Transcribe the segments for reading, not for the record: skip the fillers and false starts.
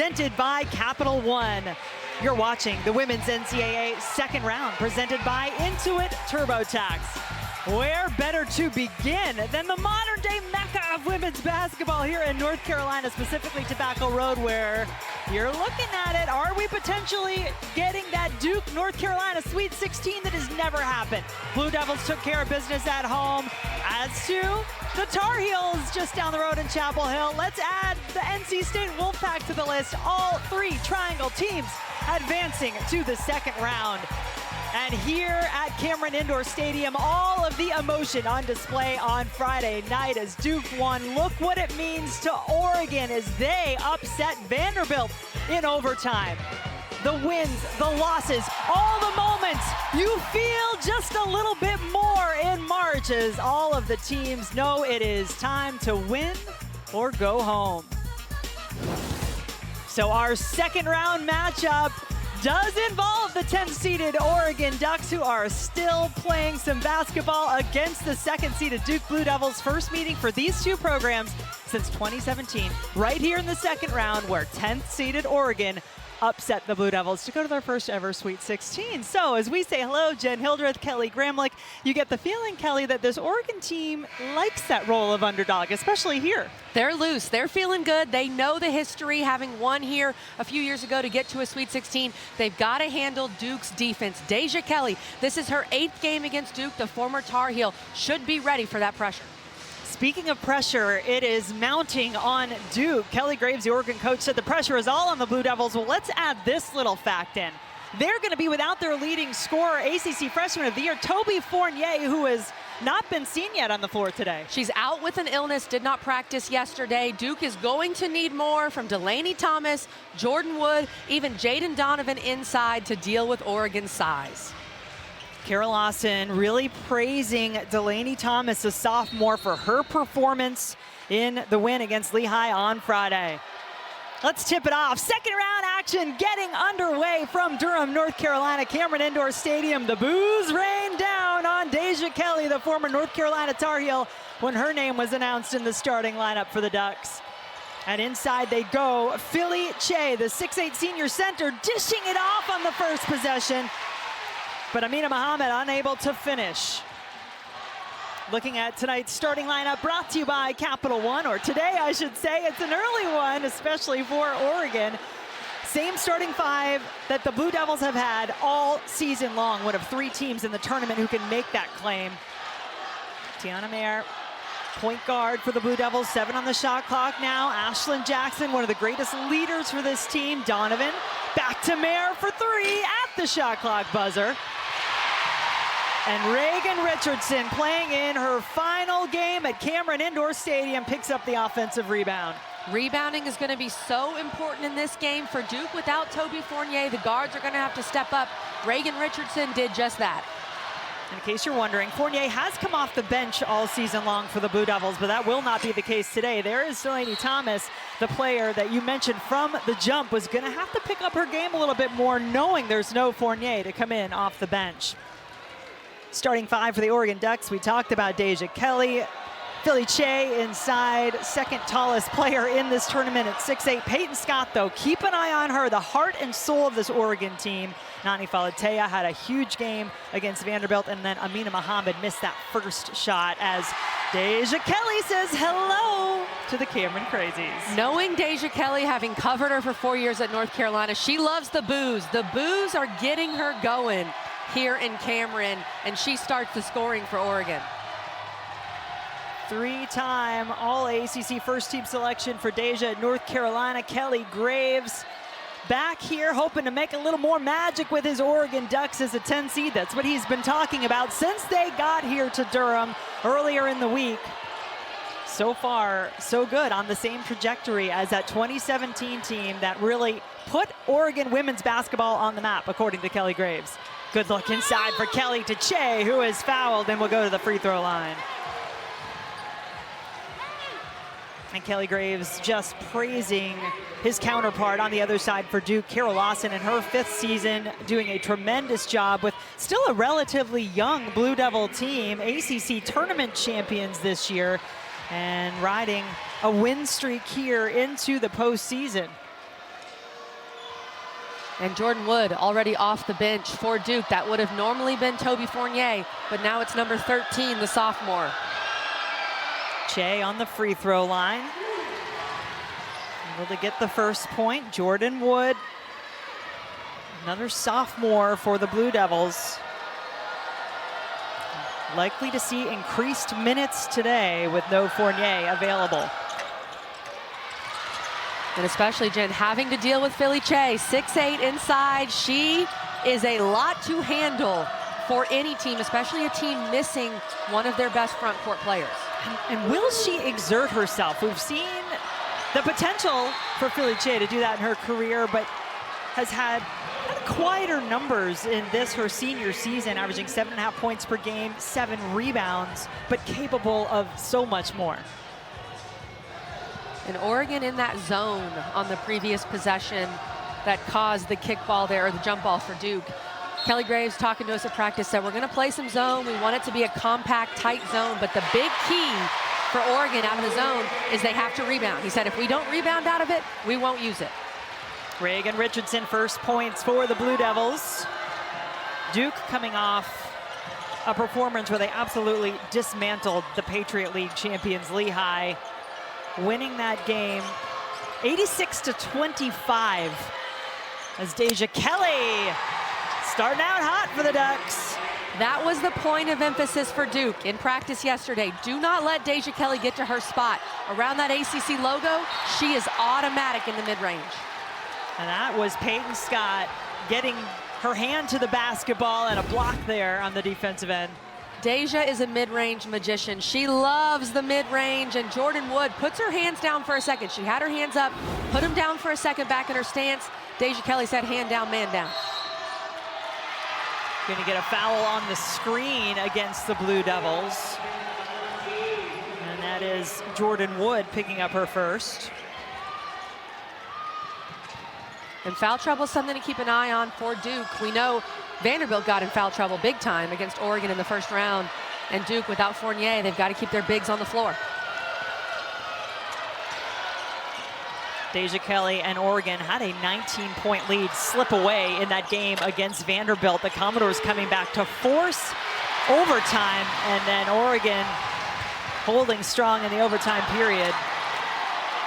presented by Capital One. You're watching the Women's NCAA second round, presented by Intuit TurboTax. Where better to begin than the modern-day mecca of women's basketball here in North Carolina, specifically Tobacco Road, where you're looking at it. Are we potentially getting that Duke, North Carolina Sweet 16 that has never happened? Blue Devils took care of business at home. As to the Tar Heels just down the road in Chapel Hill. Let's add the NC State Wolfpack to the list. All three Triangle teams advancing to the second round. And here at Cameron Indoor Stadium, all of the emotion on display on Friday night as Duke won. Look what it means to Oregon as they upset Vanderbilt in overtime. The wins, the losses, all the moments you feel just a little bit more in March as all of the teams know it is time to win or go home. So our second round matchup does involve the 10th-seeded Oregon Ducks, who are still playing some basketball against the second-seeded Duke Blue Devils. First meeting for these two programs since 2017, right here in the second round, where 10th-seeded Oregon upset the Blue Devils to go to their first ever Sweet 16. So as we say hello, Jen Hildreth, Kelly Gramlich, you get the feeling, Kelly, that this Oregon team likes that role of underdog, especially here. They're loose. They're feeling good. They know the history, having won here a few years ago to get to a Sweet 16. They've got to handle Duke's defense. Deja Kelly, this is her 8th game against Duke. The former Tar Heel should be ready for that pressure. Speaking of pressure, it is mounting on Duke. Kelly Graves, the Oregon coach, said the pressure is all on the Blue Devils. Well, let's add this little fact in. They're going to be without their leading scorer, ACC Freshman of the Year, Toby Fournier, who has not been seen yet on the floor today. She's out with an illness, did not practice yesterday. Duke is going to need more from Delaney Thomas, Jordan Wood, even Jaden Donovan inside to deal with Oregon's size. Kara Lawson really praising Delaney Thomas, a sophomore, for her performance in the win against Lehigh on Friday. Let's tip it off. Second round action getting underway from Durham, North Carolina, Cameron Indoor Stadium. The boos rain down on Deja Kelly, the former North Carolina Tar Heel, when her name was announced in the starting lineup for the Ducks. And inside they go. Philly Che, the 6'8" senior center, dishing it off on the first possession. But Amina Mohammed unable to finish. Looking at tonight's starting lineup, brought to you by Capital One, or today I should say. It's an early one, especially for Oregon. Same starting five that the Blue Devils have had all season long. One of 3 teams in the tournament who can make that claim. Tiana Mayer, point guard for the Blue Devils, 7 on the shot clock now. Ashlyn Jackson, one of the greatest leaders for this team. Donovan, back to Mayer for 3 at the shot clock buzzer. And Reagan Richardson, playing in her final game at Cameron Indoor Stadium, picks up the offensive rebound. Rebounding is going to be so important in this game for Duke. Without Toby Fournier, the guards are going to have to step up. Reagan Richardson did just that. In case you're wondering, Fournier has come off the bench all season long for the Blue Devils, but that will not be the case today. There is Delaney Thomas, the player that you mentioned from the jump, was going to have to pick up her game a little bit more, knowing there's no Fournier to come in off the bench. Starting 5 for the Oregon Ducks, we talked about Deja Kelly. Philly Che inside, second tallest player in this tournament at 6'8". Peyton Scott, though, keep an eye on her, the heart and soul of this Oregon team. Nani Falatea had a huge game against Vanderbilt, and then Amina Mohammed missed that first shot as Deja Kelly says hello to the Cameron Crazies. Knowing Deja Kelly, having covered her for 4 years at North Carolina, she loves the boos. The boos are getting her going here in Cameron, and she starts the scoring for Oregon. 3-time All-ACC first-team selection for Deja at North Carolina. Kelly Graves back here hoping to make a little more magic with his Oregon Ducks as a 10 seed. That's what he's been talking about since they got here to Durham earlier in the week. So far, so good, on the same trajectory as that 2017 team that really put Oregon women's basketball on the map, according to Kelly Graves. Good look inside for Kelly to Che, who is fouled and will go to the free throw line. And Kelly Graves just praising his counterpart on the other side for Duke, Kara Lawson, in her 5th season, doing a tremendous job with still a relatively young Blue Devil team, ACC tournament champions this year, and riding a win streak here into the postseason. And Jordan Wood already off the bench for Duke. That would have normally been Toby Fournier, but now it's number 13, the sophomore. Che on the free throw line. Able to get the first point. Jordan Wood, another sophomore for the Blue Devils. Likely to see increased minutes today with no Fournier available. And especially, Jen, having to deal with Philly Che, 6'8" inside. She is a lot to handle for any team, especially a team missing one of their best front court players. And will she exert herself? We've seen the potential for Philly Che to do that in her career, but has had kind of quieter numbers in this, her senior season, averaging 7.5 points per game, 7 rebounds, but capable of so much more. And Oregon in that zone on the previous possession that caused the kickball there, or the jump ball for Duke. Kelly Graves talking to us at practice said, we're going to play some zone. We want it to be a compact, tight zone, but the big key for Oregon out of the zone is they have to rebound. He said, if we don't rebound out of it, we won't use it. Reagan Richardson, first points for the Blue Devils. Duke coming off a performance where they absolutely dismantled the Patriot League champions Lehigh, winning that game 86-25 as Deja Kelly starting out hot for the Ducks. That was the point of emphasis for Duke in practice yesterday. Do not let Deja Kelly get to her spot. Around that ACC logo, she is automatic in the mid-range. And that was Peyton Scott getting her hand to the basketball and a block there on the defensive end. Deja is a mid-range magician. She loves the mid-range, and Jordan Wood puts her hands down for a second. She had her hands up, put them down for a second back in her stance. Deja Kelly said, hand down, man down. Going to get a foul on the screen against the Blue Devils. And that is Jordan Wood picking up her first. And foul trouble is something to keep an eye on for Duke. We know Vanderbilt got in foul trouble big time against Oregon in the first round. And Duke, without Fournier, they've got to keep their bigs on the floor. Deja Kelly and Oregon had a 19-point lead slip away in that game against Vanderbilt. The Commodores coming back to force overtime, and then Oregon holding strong in the overtime period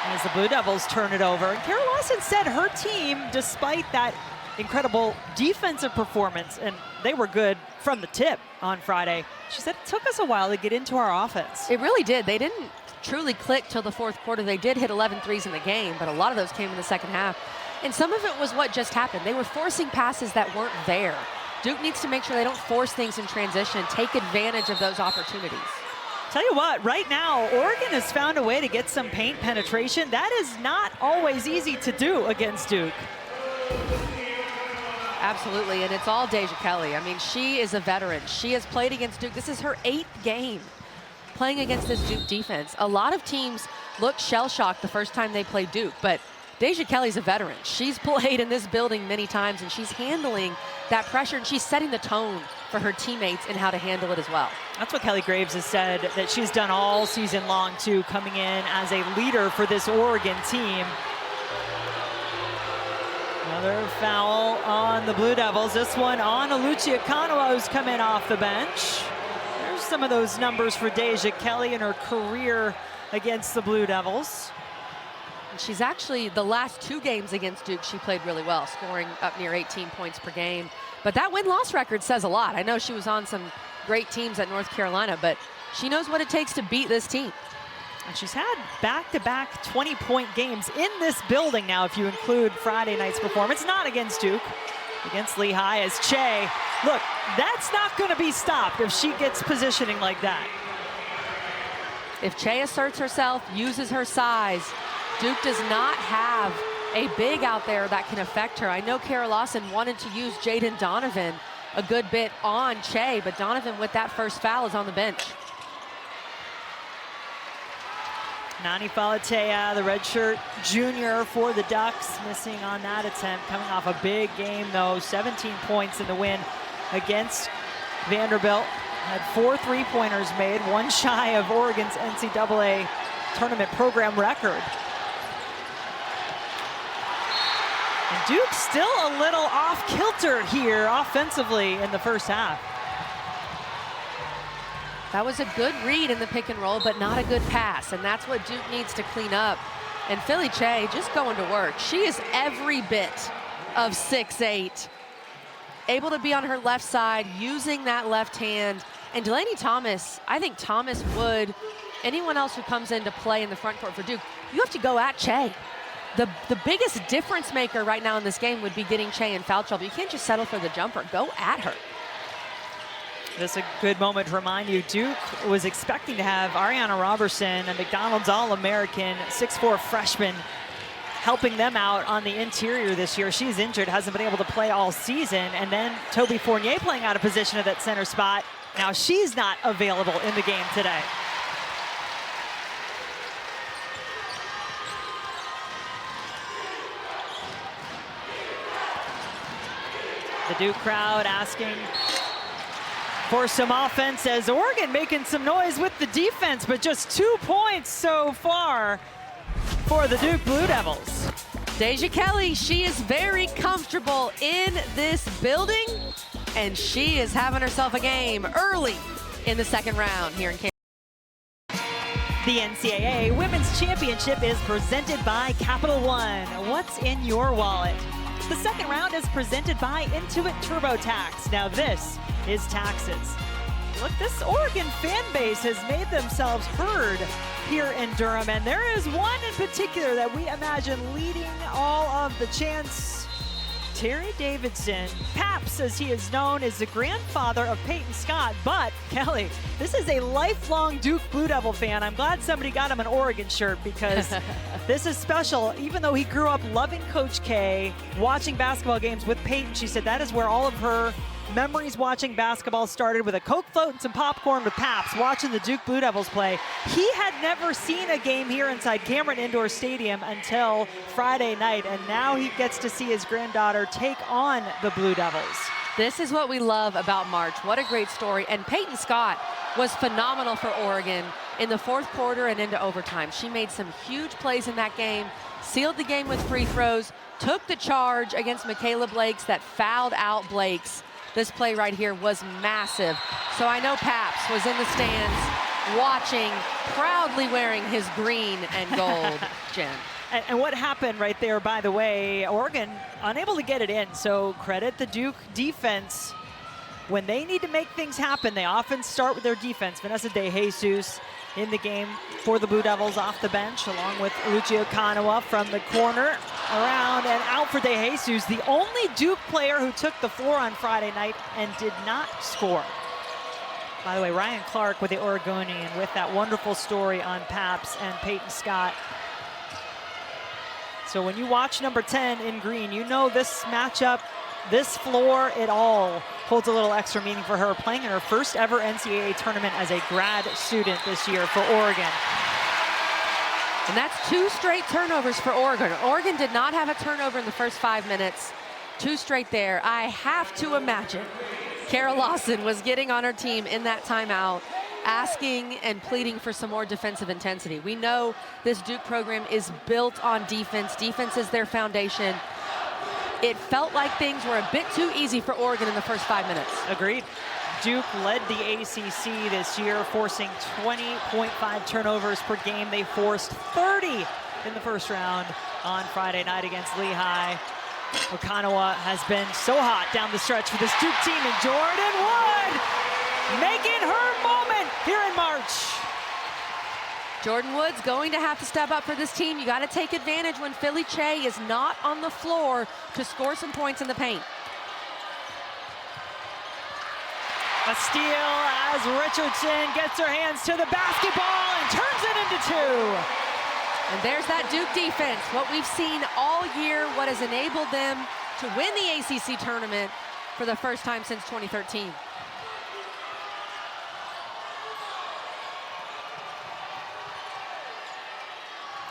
as the Blue Devils turn it over. And Kara Lawson said her team, despite that incredible defensive performance, and they were good from the tip on Friday, she said it took us a while to get into our offense. It really did. They didn't truly click till the fourth quarter. They did hit 11 threes in the game, but a lot of those came in the second half. And some of it was what just happened. They were forcing passes that weren't there. Duke needs to make sure they don't force things in transition, take advantage of those opportunities. Tell you what, right now, Oregon has found a way to get some paint penetration. That is not always easy to do against Duke. Absolutely, and it's all Deja Kelly. I mean, she is a veteran. She has played against Duke. This is her 8th game playing against this Duke defense. A lot of teams look shell-shocked the first time they play Duke, but Deja Kelly's a veteran. She's played in this building many times, and she's handling that pressure, and she's setting the tone for her teammates and how to handle it as well. That's what Kelly Graves has said that she's done all season long, too, coming in as a leader for this Oregon team. Another foul on the Blue Devils. This one on Alucia Kanoa, who's come in off the bench. There's some of those numbers for Deja Kelly in her career against the Blue Devils. And she's actually, the last 2 games against Duke, she played really well, scoring up near 18 points per game. But that win-loss record says a lot. I know she was on some great teams at North Carolina, but she knows what it takes to beat this team. And she's had back-to-back 20-point games in this building now, if you include Friday night's performance. Not against Duke, against Lehigh, as Che. Look, that's not going to be stopped if she gets positioning like that. If Che asserts herself, uses her size, Duke does not have a big out there that can affect her. I know Kara Lawson wanted to use Jaden Donovan a good bit on Che, but Donovan with that first foul is on the bench. Nani Falatea, the redshirt junior for the Ducks, missing on that attempt. Coming off a big game, though. 17 points in the win against Vanderbilt. Had 4 3-pointers made, one shy of Oregon's NCAA tournament program record. And Duke still a little off kilter here offensively in the first half. That was a good read in the pick and roll, but not a good pass, and that's what Duke needs to clean up. And Philly Che just going to work. She is every bit of 6'8", able to be on her left side, using that left hand. And Delaney Thomas, I think Thomas Wood, anyone else who comes into play in the front court for Duke, you have to go at Che. The biggest difference maker right now in this game would be getting Che in foul trouble. You can't just settle for the jumper. Go at her. This is a good moment to remind you, Duke was expecting to have Ariana Robertson, a McDonald's All-American, 6'4" freshman, helping them out on the interior this year. She's injured, hasn't been able to play all season. And then Toby Fournier playing out of position at that center spot. Now she's not available in the game today. The Duke crowd asking for some offense as Oregon making some noise with the defense, but just 2 points so far for the Duke Blue Devils. Deja Kelly, she is very comfortable in this building, and she is having herself a game early in the second round here in Kansas. The NCAA Women's Championship is presented by Capital One. What's in your wallet? The second round is presented by Intuit TurboTax. Now this is taxes. Look, this Oregon fan base has made themselves heard here in Durham, and there is one in particular that we imagine leading all of the chants. Terry Davidson, Paps as he is known, is the grandfather of Peyton Scott, but Kelly, this is a lifelong Duke Blue Devil fan. I'm glad somebody got him an Oregon shirt because this is special. Even though he grew up loving Coach K, watching basketball games with Peyton, she said that is where all of her memories watching basketball started, with a Coke float and some popcorn with Paps, watching the Duke Blue Devils play. He had never seen a game here inside Cameron Indoor Stadium until Friday night, and now he gets to see his granddaughter take on the Blue Devils. This is what we love about March. What a great story. And Peyton Scott was phenomenal for Oregon in the fourth quarter and into overtime. She made some huge plays in that game, sealed the game with free throws, took the charge against Michaela Blakes that fouled out Blakes. This play right here was massive. So I know Paps was in the stands watching, proudly wearing his green and gold, Jen. And what happened right there, by the way, Oregon unable to get it in. So credit the Duke defense. When they need to make things happen, they often start with their defense. Vanessa De Jesus in the game for the Blue Devils off the bench, along with Lucia Kanawa from the corner, around and out for De Jesus, the only Duke player who took the floor on Friday night and did not score. By the way, Ryan Clark with the Oregonian with that wonderful story on Paps and Peyton Scott. So when you watch number 10 in green, you know this matchup, this floor, it all holds a little extra meaning for her, playing in her first ever NCAA tournament as a grad student this year for Oregon. And that's 2 straight turnovers for Oregon. Oregon did not have a turnover in the first 5 minutes. 2 straight there. I have to imagine Kara Lawson was getting on her team in that timeout, asking and pleading for some more defensive intensity. We know this Duke program is built on defense. Defense is their foundation. It felt like things were a bit too easy for Oregon in the first 5 minutes. Agreed. Duke led the ACC this year, forcing 20.5 turnovers per game. They forced 30 in the first round on Friday night against Lehigh. Okanawa has been so hot down the stretch for this Duke team, and Jordan Wood making her moment here in March. Jordan Wood's going to have to step up for this team. You got to take advantage when Philly Che is not on the floor to score some points in the paint. A steal as Richardson gets her hands to the basketball and turns it into 2. And there's that Duke defense, what we've seen all year, what has enabled them to win the ACC tournament for the first time since 2013.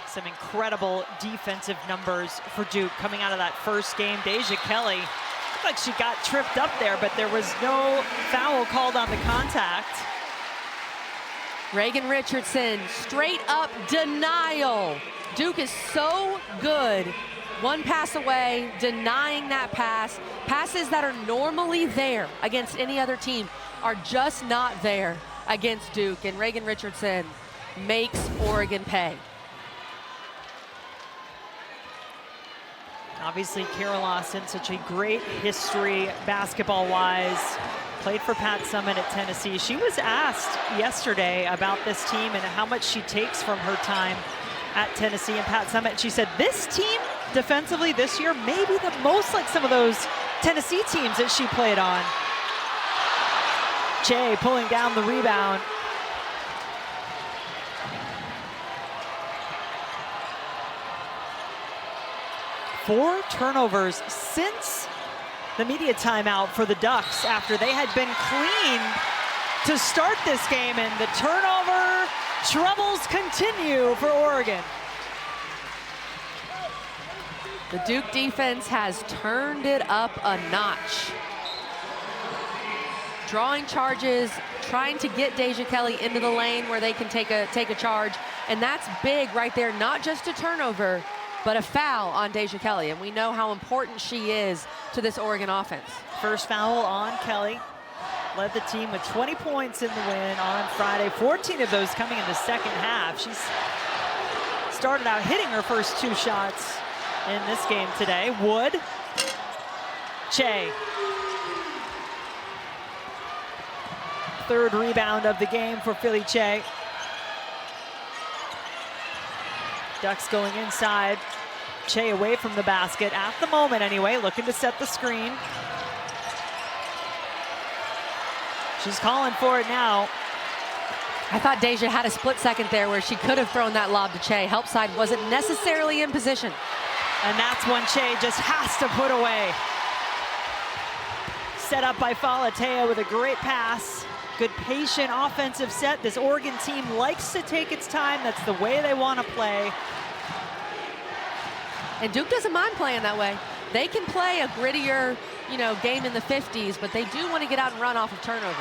Some incredible defensive numbers for Duke coming out of that first game. Deja Kelly looked like she got tripped up there, but there was no foul called on the contact. Reagan Richardson, straight up denial. Duke is so good One pass away, denying that pass. Passes that are normally there against any other team are just not there against Duke. And Reagan Richardson makes Oregon pay. Obviously, Kara Lawson, such a great history basketball-wise. Played for Pat Summitt at Tennessee. She was asked yesterday about this team and how much she takes from her time at Tennessee and Pat Summitt. She said this team defensively this year may be the most like some of those Tennessee teams that she played on. Che pulling down the rebound. Four turnovers since the media timeout for the Ducks after they had been clean to start this game, and the turnover troubles continue for Oregon. The Duke defense has turned it up a notch. Drawing charges, trying to get Deja Kelly into the lane where they can take a charge, and that's big right there, not just a turnover, but a foul on Deja Kelly, and we know how important she is to this Oregon offense. First foul on Kelly. Led the team with 20 points in the win on Friday, 14 of those coming in the second half. She's started out hitting her first two shots in this game today. Wood, Che. Third rebound of the game for Philly Che. Ducks going inside. Che away from the basket at the moment anyway, looking to set the screen. She's calling for it now. I thought Deja had a split second there where she could have thrown that lob to Che. Help side wasn't necessarily in position. And that's when Che just has to put away. Set up by Falatea with a great pass. Good patient offensive set. This Oregon team likes to take its time. That's the way they want to play. And Duke doesn't mind playing that way. They can play a grittier, game in the 50s, but they do want to get out and run off of turnovers.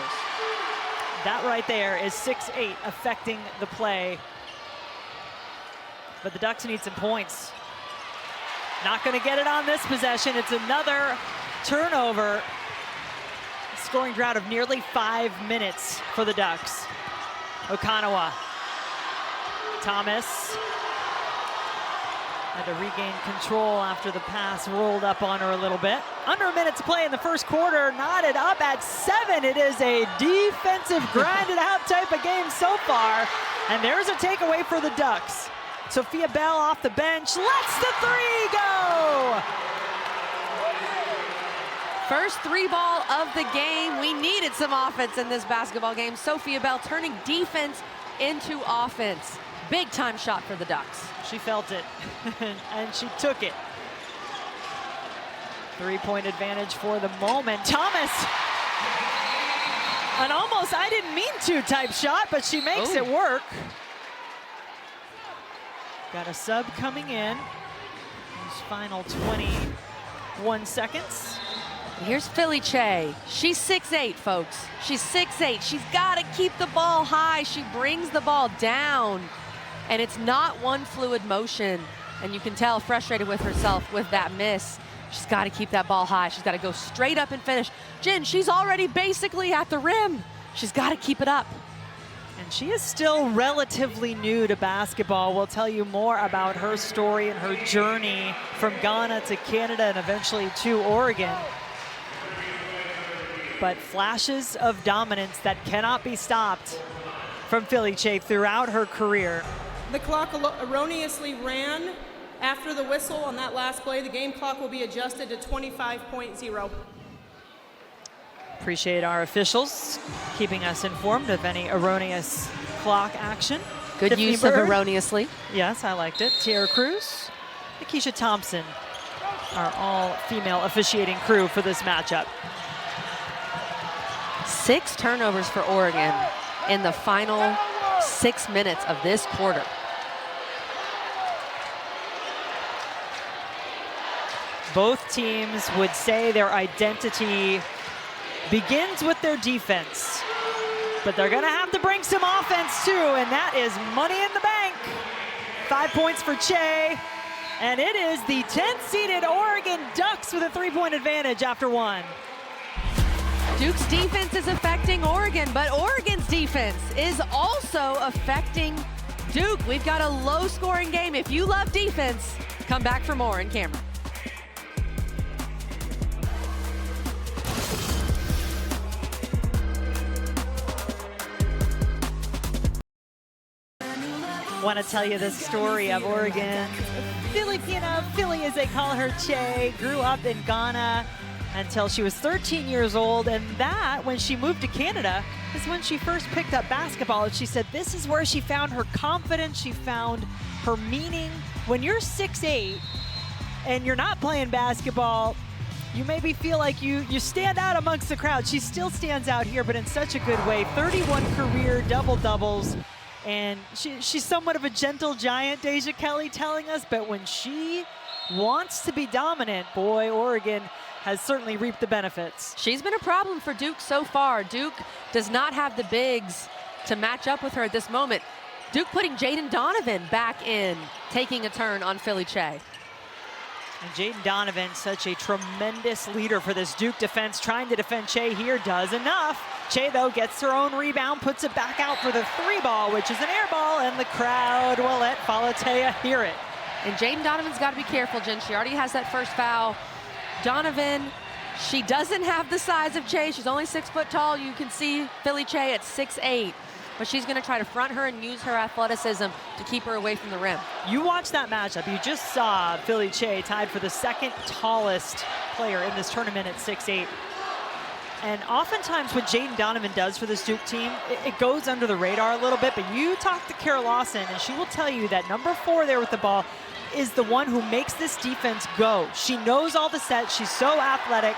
That right there is 6-8 affecting the play. But the Ducks need some points. Not going to get it on this possession. It's another turnover. Scoring drought of nearly 5 minutes for the Ducks. Okanawa. Thomas had to regain control after the pass rolled up on her a little bit. Under a minute to play in the first quarter, knotted up at 7. It is a defensive grinded out type of game so far. And there's a takeaway for the Ducks. Sophia Bell off the bench, lets the three go! First three ball of the game. We needed some offense in this basketball game. Sophia Bell turning defense into offense. Big time shot for the Ducks. She felt it, and she took it. 3-point advantage for the moment. Thomas, an almost I didn't mean to type shot, but she makes it work. Got a sub coming in. These final 21 seconds. And here's Philly Che. She's 6'8", folks. She's 6'8". She's got to keep the ball high. She brings the ball down. And it's not one fluid motion. And you can tell frustrated with herself with that miss. She's got to keep that ball high. She's got to go straight up and finish. Jen, she's already basically at the rim. She's got to keep it up. And she is still relatively new to basketball. We'll tell you more about her story and her journey from Ghana to Canada and eventually to Oregon. But flashes of dominance that cannot be stopped from Philly Che throughout her career. The clock erroneously ran after the whistle on that last play. The game clock will be adjusted to 25.0. Appreciate our officials keeping us informed of any erroneous clock action. Good Tiffany use Bird. of erroneously. Yes, I liked it. Tiara Cruz, Akeisha Thompson, our all-female officiating crew for this matchup. 6 turnovers for Oregon in the final 6 minutes of this quarter. Both teams would say their identity begins with their defense, but they're gonna have to bring some offense too, and that is money in the bank. 5 points for Che, And it is the 10th-seeded Oregon Ducks with a 3-point advantage after one. Duke's defense is affecting Oregon, but Oregon's defense is also affecting Duke. We've got a low-scoring game. If you love defense, come back for more in camera. Want to tell you the story of Oregon. Filipina, Philly as they call her, Che, grew up in Ghana until she was 13 years old, and that, when she moved to Canada, is when she first picked up basketball. And she said this is where she found her confidence, she found her meaning. When you're 6'8" and you're not playing basketball, you maybe feel like you stand out amongst the crowd. She still stands out here, but in such a good way. 31 career double-doubles. And she's somewhat of a gentle giant, Deja Kelly telling us, but when she wants to be dominant, boy, Oregon has certainly reaped the benefits. She's been a problem for Duke so far. Duke does not have the bigs to match up with her at this moment. Duke putting Jaden Donovan back in, taking a turn on Philly Che. And Jaden Donovan, such a tremendous leader for this Duke defense, trying to defend Che here, does enough. Che, though, gets her own rebound, puts it back out for the 3-ball, which is an air ball, and the crowd will let Falatea hear it. And Jaden Donovan's got to be careful, Jen. She already has that first foul. Donovan, she doesn't have the size of Che. She's only 6 foot tall. You can see Philly Che at 6'8". But she's going to try to front her and use her athleticism to keep her away from the rim. You watch that matchup. You just saw Philly Che tied for the second tallest player in this tournament at 6'8". And oftentimes what Jaden Donovan does for this Duke team, it goes under the radar a little bit, but you talk to Kara Lawson and she will tell you that number 4 there with the ball is the one who makes this defense go. She knows all the sets, she's so athletic,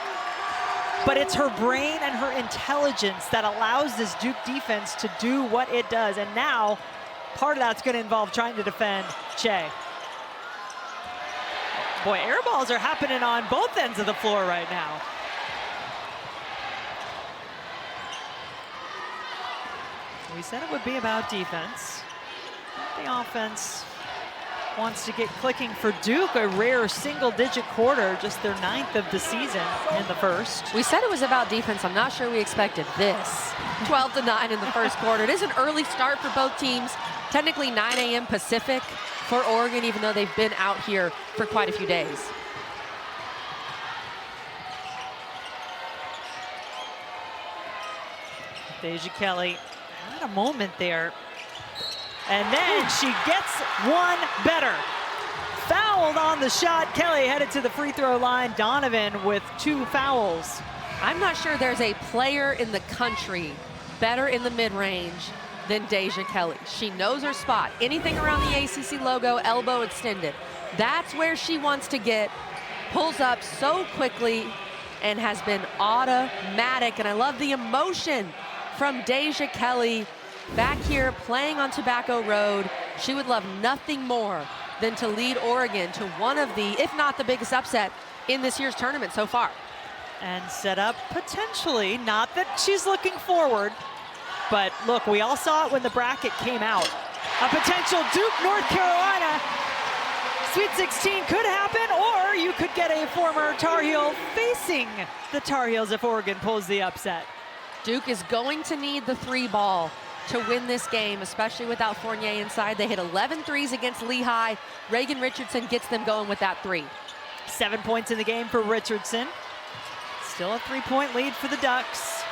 but it's her brain and her intelligence that allows this Duke defense to do what it does. And now, part of that's going to involve trying to defend Che. Boy, air balls are happening on both ends of the floor right now. We said it would be about defense. The offense wants to get clicking for Duke, a rare single-digit quarter, just their 9th of the season in the first. We said it was about defense. I'm not sure we expected this. 12-9 in the first quarter. It is an early start for both teams. Technically 9 a.m. Pacific for Oregon, even though they've been out here for quite a few days. Deja Kelly had a moment there. And then she gets one better. Fouled on the shot. Kelly headed to the free throw line. Donovan with 2 fouls. I'm not sure there's a player in the country better in the mid-range than Deja Kelly. She knows her spot. Anything around the ACC logo, elbow extended. That's where she wants to get. Pulls up so quickly and has been automatic. And I love the emotion from Deja Kelly back here playing on Tobacco Road. She would love nothing more than to lead Oregon to one of the, if not the biggest upset in this year's tournament so far. And set up potentially, not that she's looking forward, but look, we all saw it when the bracket came out. A potential Duke, North Carolina Sweet 16 could happen, or you could get a former Tar Heel facing the Tar Heels if Oregon pulls the upset. Duke is going to need the 3-ball to win this game, especially without Fournier inside. They hit 11 threes against Lehigh. Reagan Richardson gets them going with that 3. 7 points in the game for Richardson. Still a 3-point lead for the Ducks.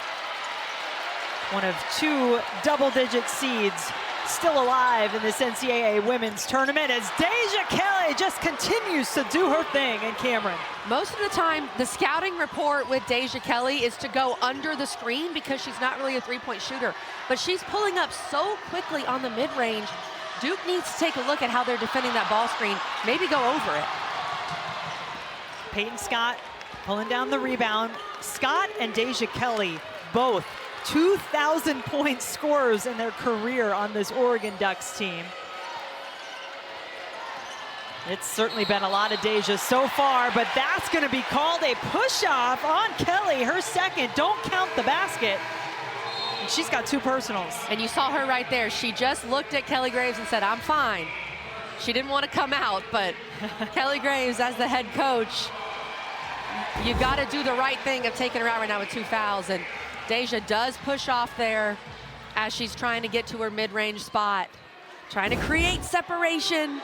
One of 2 double-digit seeds still alive in this NCAA women's tournament as Deja Kelly just continues to do her thing in Cameron. Most of the time, the scouting report with Deja Kelly is to go under the screen because she's not really a 3-point shooter. But she's pulling up so quickly on the mid-range. Duke needs to take a look at how they're defending that ball screen, maybe go over it. Peyton Scott pulling down the rebound. Scott and Deja Kelly both 2,000-point scorers in their career on this Oregon Ducks team. It's certainly been a lot of Deja so far, but that's going to be called a push-off on Kelly, her second. Don't count the basket. And she's got 2 personals. And you saw her right there. She just looked at Kelly Graves and said, I'm fine. She didn't want to come out, but Kelly Graves, as the head coach, you got to do the right thing of taking her out right now with 2 fouls. And Deja does push off there as she's trying to get to her mid-range spot, trying to create separation.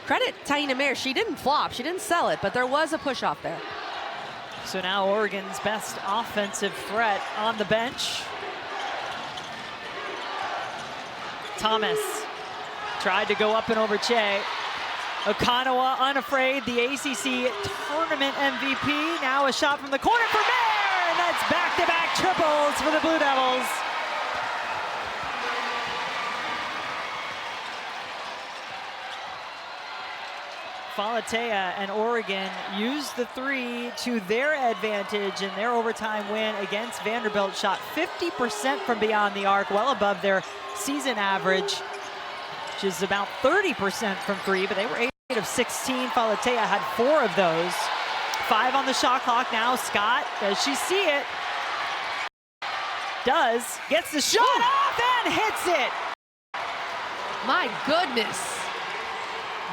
Credit Taina Mayer, she didn't flop, she didn't sell it, but there was a push off there. So now Oregon's best offensive threat on the bench. Thomas tried to go up and over Che. Okanawa unafraid, the ACC tournament MVP. Now a shot from the corner for Mayer, and that's back-to-back triples for the Blue Devils. Falatea and Oregon used the 3 to their advantage in their overtime win against Vanderbilt. Shot 50% from beyond the arc, well above their season average, which is about 30% from 3, but they were 8 of 16. Falatea had 4 of those. 5 on the shot clock now. Scott, does she see it? Does. Gets the shot off and hits it. My goodness.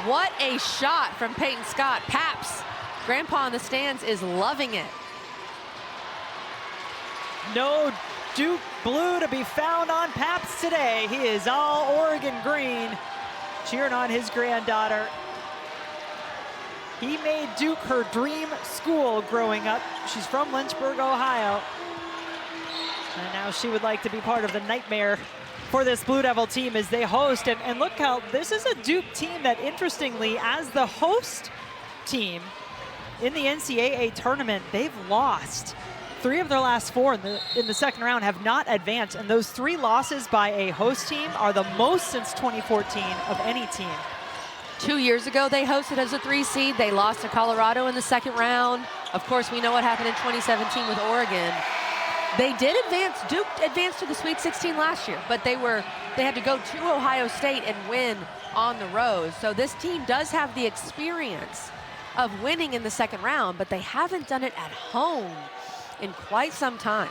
What a shot from Peyton Scott. Paps, grandpa in the stands, is loving it. No Duke blue to be found on Paps today. He is all Oregon green, cheering on his granddaughter. He made Duke her dream school growing up. She's from Lynchburg, Ohio. And now she would like to be part of the nightmare for this Blue Devil team as they host. And look how this is a Duke team that, interestingly, as the host team in the NCAA tournament, they've lost. 3 of their last 4 in the second round have not advanced, and those 3 losses by a host team are the most since 2014 of any team. 2 years ago, they hosted as a 3 seed. They lost to Colorado in the second round. Of course, we know what happened in 2017 with Oregon. They did advance. Duke advanced to the Sweet 16 last year, but they had to go to Ohio State and win on the road. So this team does have the experience of winning in the second round, but they haven't done it at home in quite some time.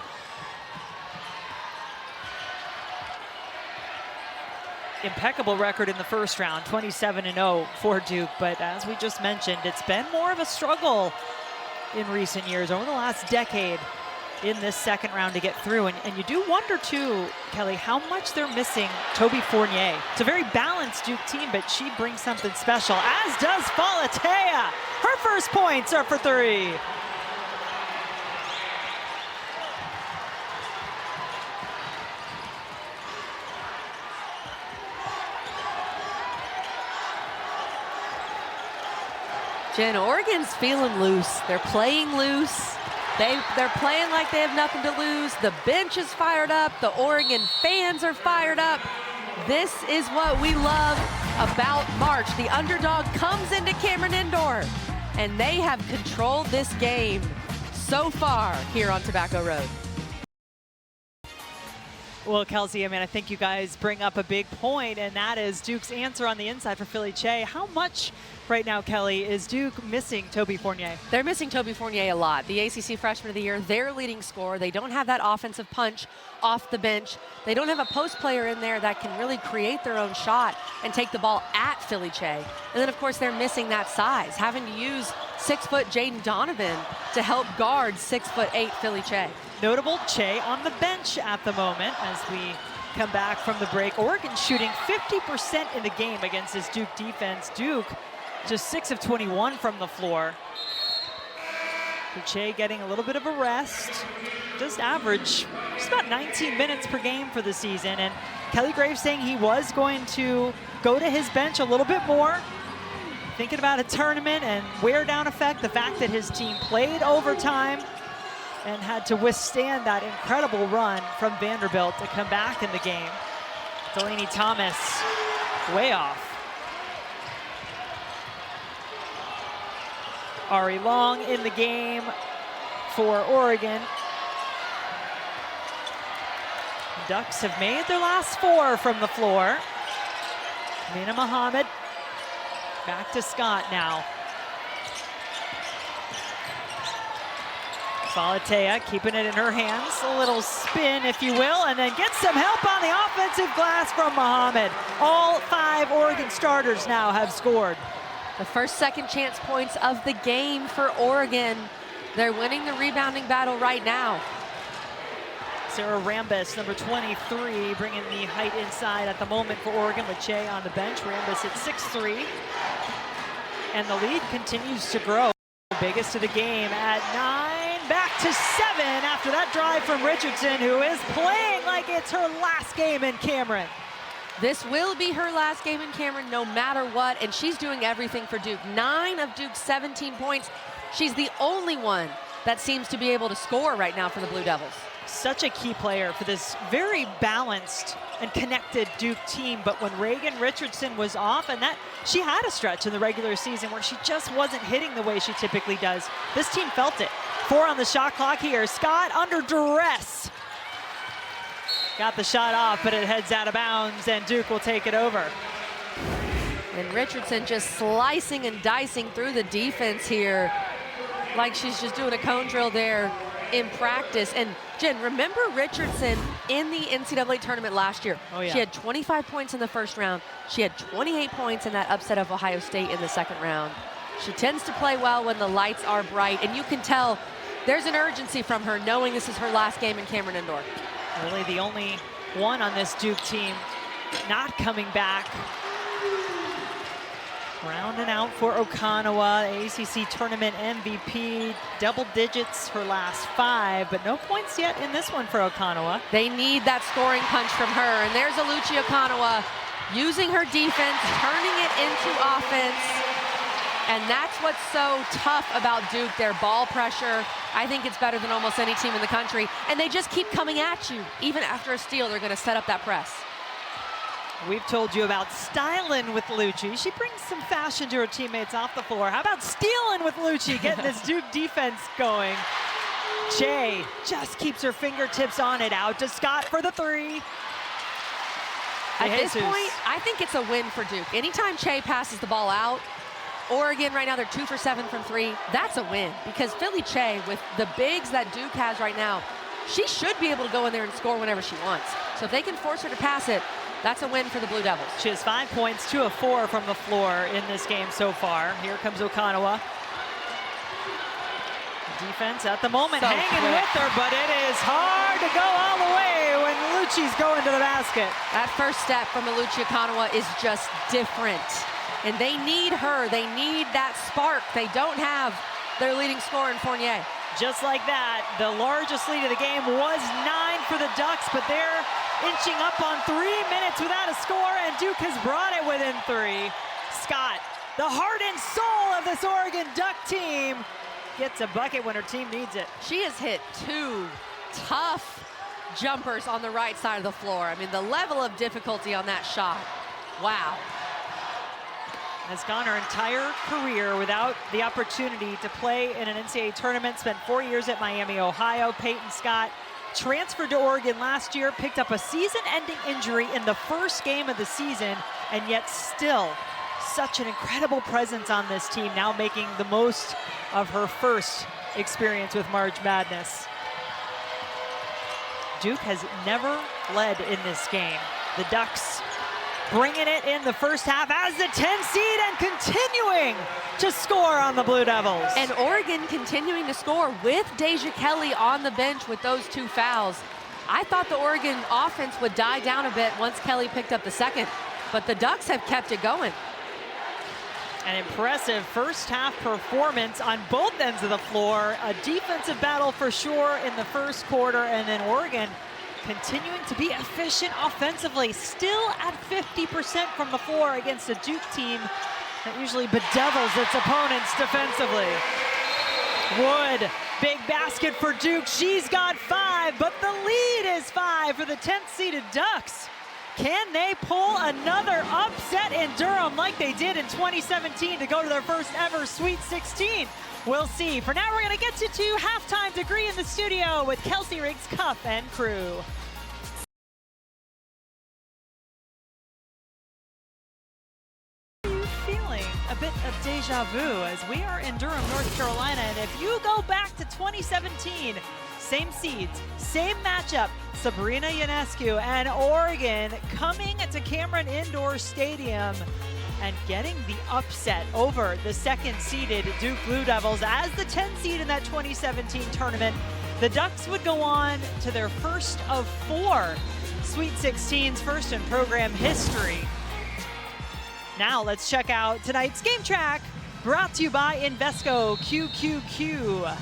Impeccable record in the first round, 27-0 for Duke, but as we just mentioned, it's been more of a struggle in recent years, over the last decade, in this second round to get through. And you do wonder too, Kelly, how much they're missing Toby Fournier. It's a very balanced Duke team, but she brings something special, as does Falatea. Her first points are for 3. Jen, Oregon's feeling loose. They're playing loose. They're playing like they have nothing to lose. The bench is fired up. The Oregon fans are fired up. This is what we love about March. The underdog comes into Cameron Indoor, and they have controlled this game so far here on Tobacco Road. Well, Kelsey, I think you guys bring up a big point, and that is Duke's answer on the inside for Philly Che. How much right now, Kelly, is Duke missing Toby Fournier? They're missing Toby Fournier a lot. The ACC Freshman of the Year, their leading scorer. They don't have that offensive punch off the bench. They don't have a post player in there that can really create their own shot and take the ball at Philly Che. And then, of course, they're missing that size, having to use 6-foot Jaden Donovan to help guard 6'8" Philly Che. Notable Che on the bench at the moment as we come back from the break. Oregon shooting 50% in the game against this Duke defense. Duke just 6 of 21 from the floor. So Che getting a little bit of a rest. Just average just about 19 minutes per game for the season. And Kelly Graves saying he was going to go to his bench a little bit more. Thinking about a tournament and wear down effect. The fact that his team played overtime and had to withstand that incredible run from Vanderbilt to come back in the game. Delaney Thomas way off. Ari Long in the game for Oregon. Ducks have made their last 4 from the floor. Mina Muhammad back to Scott now. Balatea keeping it in her hands, a little spin, if you will, and then gets some help on the offensive glass from Muhammad. All 5 Oregon starters now have scored. The first second chance points of the game for Oregon. They're winning the rebounding battle right now. Sarah Rambis, number 23, bringing the height inside at the moment for Oregon with Che on the bench. Rambis at 6'3", and the lead continues to grow. Biggest of the game at 9, back to 7 after that drive from Richardson, who is playing like it's her last game in Cameron. This will be her last game in Cameron no matter what, and she's doing everything for Duke. 9 of Duke's 17 points. She's the only one that seems to be able to score right now for the Blue Devils. Such a key player for this very balanced and connected Duke team, but when Reagan Richardson was off, and that she had a stretch in the regular season where she just wasn't hitting the way she typically does, this team felt it. 4 on the shot clock here. Scott under duress. Got the shot off, but it heads out of bounds, and Duke will take it over. And Richardson just slicing and dicing through the defense here, like she's just doing a cone drill there in practice. And Jen, remember Richardson in the NCAA tournament last year? Oh, yeah. She had 25 points in the first round. She had 28 points in that upset of Ohio State in the second round. She tends to play well when the lights are bright, and you can tell there's an urgency from her knowing this is her last game in Cameron Indoor. Really the only one on this Duke team not coming back. Rounding out for Okonawa, ACC tournament MVP, double digits her last 5, but no points yet in this one for Okonawa. They need that scoring punch from her, and there's Aluchi Okonawa using her defense, turning it into offense, and that's what's so tough about Duke, their ball pressure. I think it's better than almost any team in the country, and they just keep coming at you. Even after a steal, they're going to set up that press. We've told you about styling with Lucci. She brings some fashion to her teammates off the floor. How about stealing with Lucci, getting this Duke defense going? Che just keeps her fingertips on it. Out to Scott for the 3. At this point, I think it's a win for Duke. Anytime Che passes the ball out, Oregon right now, they're 2 for 7 from 3. That's a win, because Philly Che, with the bigs that Duke has right now, she should be able to go in there and score whenever she wants. So if they can force her to pass it, that's a win for the Blue Devils. She has 5 points, 2 of 4 from the floor in this game so far. Here comes Okonawa. Defense at the moment hanging with her, but it is hard to go all the way when Lucci's going to the basket. That first step from Aluchi Okonawa is just different. And they need her. They need that spark. They don't have their leading scorer in Fournier. Just like that, the largest lead of the game was 9 for the Ducks, but they're inching up on 3 minutes without a score, and Duke has brought it within 3. Scott, the heart and soul of this Oregon Duck team, gets a bucket when her team needs it. She has hit 2 tough jumpers on the right side of the floor. I mean, the level of difficulty on that shot, wow. Has gone her entire career without the opportunity to play in an NCAA tournament. Spent 4 years at Miami, Ohio. Peyton Scott transferred to Oregon last year, picked up a season-ending injury in the first game of the season, and yet still such an incredible presence on this team, now making the most of her first experience with March Madness. Duke has never led in this game. The Ducks bringing it in the first half as the 10 seed and continuing to score on the Blue Devils. And Oregon continuing to score with Deja Kelly on the bench with those 2 fouls. I thought the Oregon offense would die down a bit once Kelly picked up the second, but the Ducks have kept it going. An impressive first half performance on both ends of the floor. A defensive battle for sure in the first quarter, and then Oregon continuing to be efficient offensively, still at 50% from the floor against a Duke team that usually bedevils its opponents defensively. Wood, big basket for Duke. She's got 5, but the lead is 5 for the 10th seeded Ducks. Can they pull another upset in Durham like they did in 2017 to go to their first ever Sweet 16? We'll see. For now, we're going to get you to halftime degree in the studio with Kelsey Riggs, Cuff, and crew. How are you feeling a bit of deja vu as we are in Durham, North Carolina. And if you go back to 2017, same seeds, same matchup, Sabrina Ionescu and Oregon coming to Cameron Indoor Stadium and getting the upset over the second-seeded Duke Blue Devils as the 10th seed in that 2017 tournament. The Ducks would go on to their first of 4 Sweet 16s, first in program history. Now let's check out tonight's game track, brought to you by Invesco QQQ.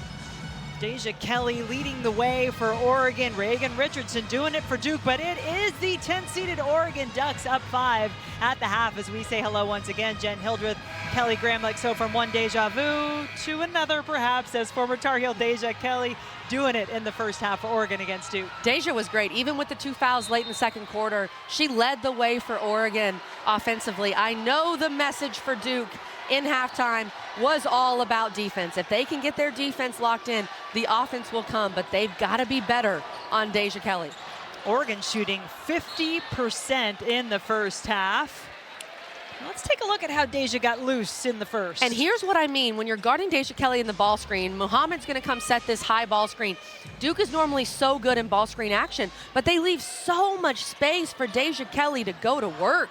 Deja Kelly leading the way for Oregon. Reagan Richardson doing it for Duke, but it is the 10th-seeded Oregon Ducks up 5 at the half as we say hello once again. Jen Hildreth, Kelly Graham, like so from one deja vu to another perhaps, as former Tar Heel Deja Kelly doing it in the first half for Oregon against Duke. Deja was great. Even with the 2 fouls late in the second quarter, she led the way for Oregon offensively. I know the message for Duke in halftime was all about defense. If they can get their defense locked in, the offense will come, but they've got to be better on Deja Kelly. Oregon shooting 50% in the first half. Let's take a look at how Deja got loose in the first. And here's what I mean. When you're guarding Deja Kelly in the ball screen, Muhammad's going to come set this high ball screen. Duke is normally so good in ball screen action, but they leave so much space for Deja Kelly to go to work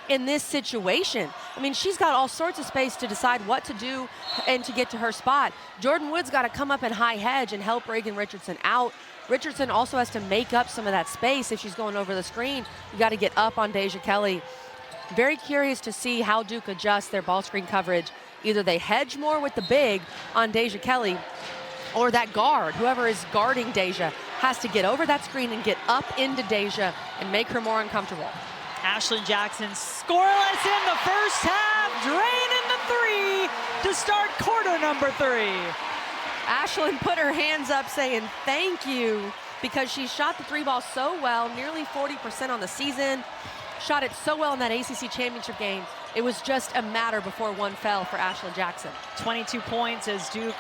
in this situation. I mean, she's got all sorts of space to decide what to do and to get to her spot. Jordan Wood's got to come up in high hedge and help Reagan Richardson out. Richardson also has to make up some of that space if she's going over the screen. You got to get up on Deja Kelly. Very curious to see how Duke adjusts their ball screen coverage. Either they hedge more with the big on Deja Kelly, or that guard, whoever is guarding Deja, has to get over that screen and get up into Deja and make her more uncomfortable. Ashlyn Jackson scoreless in the first half, draining the 3 to start quarter number 3. Ashlyn put her hands up saying thank you because she shot the 3 ball so well, nearly 40% on the season. Shot it so well in that ACC championship game. It was just a matter before one fell for Ashlyn Jackson. 22 points as Duke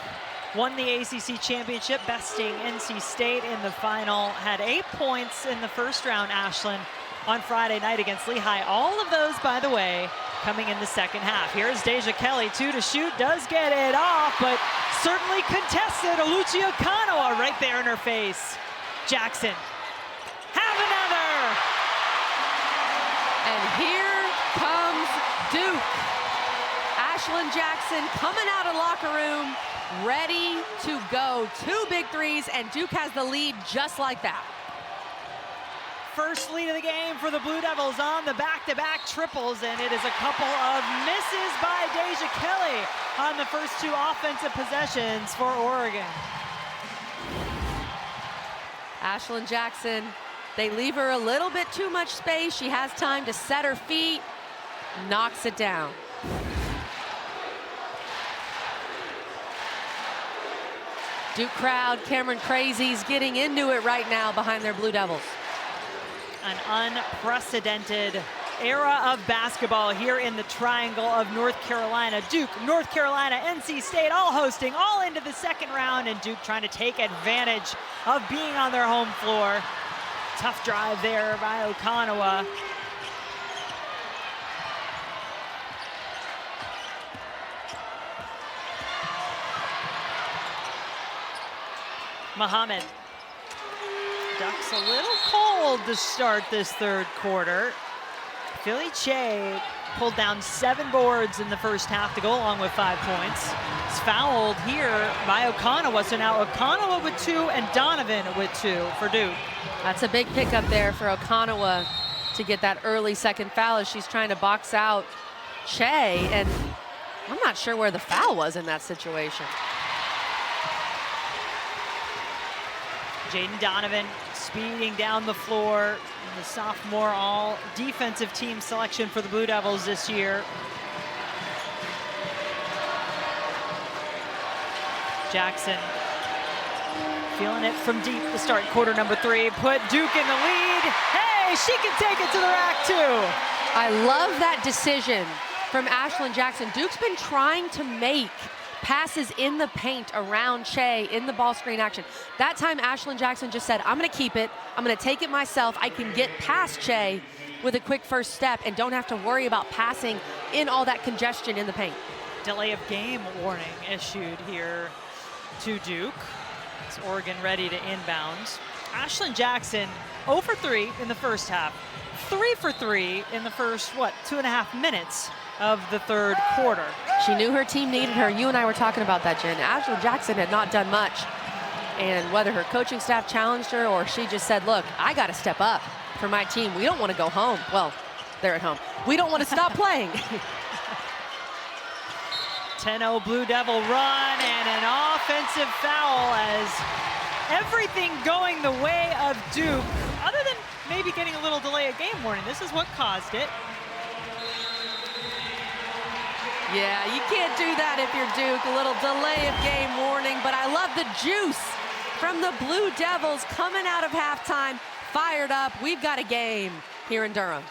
won the ACC championship, besting NC State in the final. Had 8 points in the first round, Ashlyn, on Friday night against Lehigh. All of those, by the way, coming in the second half. Here's Deja Kelly, 2 to shoot, does get it off, but certainly contested. Oluchi Okanoa right there in her face. Jackson, have another! And here comes Duke. Ashlyn Jackson coming out of locker room, ready to go. 2 big threes, and Duke has the lead just like that. First lead of the game for the Blue Devils on the back-to-back triples, and it is a couple of misses by Deja Kelly on the first 2 offensive possessions for Oregon. Ashlyn Jackson, they leave her a little bit too much space. She has time to set her feet, knocks it down. Duke crowd, Cameron Crazy's getting into it right now behind their Blue Devils. An unprecedented era of basketball here in the Triangle of North Carolina. Duke, North Carolina, NC State all hosting, all into the second round, and Duke trying to take advantage of being on their home floor. Tough drive there by Okanoa. Muhammad. Ducks a little cold to start this third quarter. Philly Che pulled down 7 boards in the first half to go along with 5 points. It's fouled here by Okanoa, so now Okanoa with 2 and Donovan with 2 for Duke. That's a big pickup there for Okanoa to get that early second foul as she's trying to box out Che, and I'm not sure where the foul was in that situation. Jaden Donovan speeding down the floor. The sophomore all defensive team selection for the Blue Devils this year. Jackson feeling it from deep to start quarter number 3. Put Duke in the lead. Hey, she can take it to the rack too. I love that decision from Ashlyn Jackson. Duke's been trying to make passes in the paint around Che in the ball screen action. That time Ashlyn Jackson just said, I'm gonna keep it, I'm gonna take it myself, I can get past Che with a quick first step and don't have to worry about passing in all that congestion in the paint. Delay of game warning issued here to Duke. It's Oregon ready to inbound. Ashlyn Jackson 0 for 3 in the first half. 3 for 3 in the first, 2.5 minutes of the third quarter. She knew her team needed her. You and I were talking about that, Jen. Ashlyn Jackson had not done much. And whether her coaching staff challenged her or she just said, look, I got to step up for my team. We don't want to go home. Well, they're at home. We don't want to stop playing. 10-0 Blue Devil run and an offensive foul as everything going the way of Duke, other than maybe getting a little delay of game warning. This is what caused it. Yeah, you can't do that if you're Duke. A little delay of game warning, but I love the juice from the Blue Devils coming out of halftime, fired up. We've got a game here in Durham.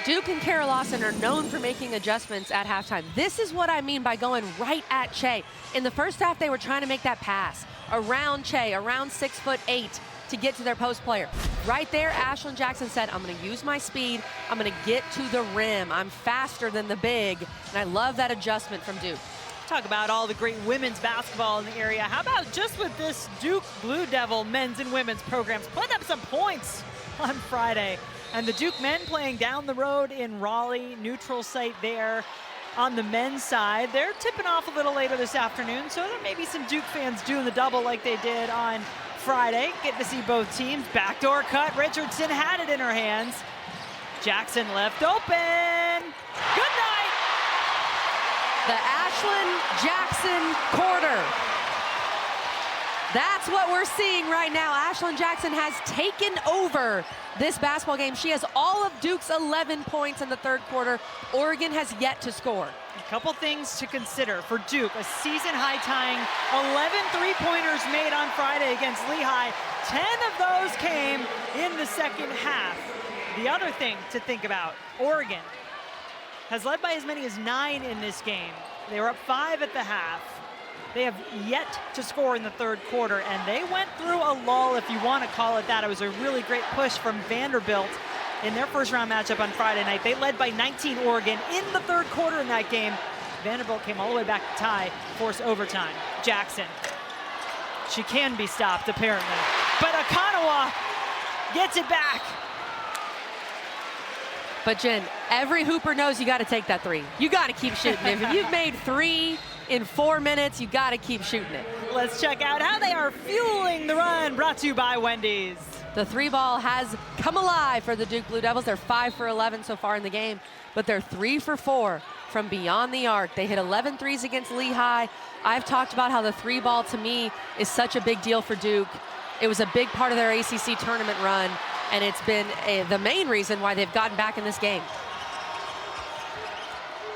Duke and Kara Lawson are known for making adjustments at halftime. This is what I mean by going right at Che. In the first half, they were trying to make that pass around Che, around 6'8", to get to their post player. Right there, Ashlyn Jackson said, I'm gonna use my speed, I'm gonna get to the rim. I'm faster than the big, and I love that adjustment from Duke. Talk about all the great women's basketball in the area. How about just with this Duke Blue Devil men's and women's programs? Put up some points on Friday. And the Duke men playing down the road in Raleigh, neutral site there on the men's side. They're tipping off a little later this afternoon, so there may be some Duke fans doing the double like they did on Friday. Getting to see both teams. Backdoor cut. Richardson had it in her hands. Jackson left open. Good night. The Ashlyn Jackson quarter. That's what we're seeing right now. Ashlyn Jackson has taken over this basketball game. She has all of Duke's 11 points in the third quarter. Oregon has yet to score. A couple things to consider for Duke. A season-high tying 11 three-pointers made on Friday against Lehigh. 10 of those came in the second half. The other thing to think about, Oregon has led by as many as 9 in this game. They were up 5 at the half. They have yet to score in the third quarter, and they went through a lull, if you want to call it that. It was a really great push from Vanderbilt in their first round matchup on Friday night. They led by 19 Oregon in the third quarter in that game. Vanderbilt came all the way back to tie, forced overtime. Jackson, she can be stopped apparently, but Akanawa gets it back. But Jen, every hooper knows you got to take that three. You got to keep shooting. If you've made 3 in 4 minutes, you got to keep shooting it. Let's check out how they are fueling the run, brought to you by Wendy's. The three ball has come alive for the Duke Blue Devils. They're 5 for 11 so far in the game, but they're 3 for 4 from beyond the arc. They hit 11 threes against Lehigh. I've talked about how the three ball to me is such a big deal for Duke. It was a big part of their ACC tournament run, and it's been the main reason why they've gotten back in this game.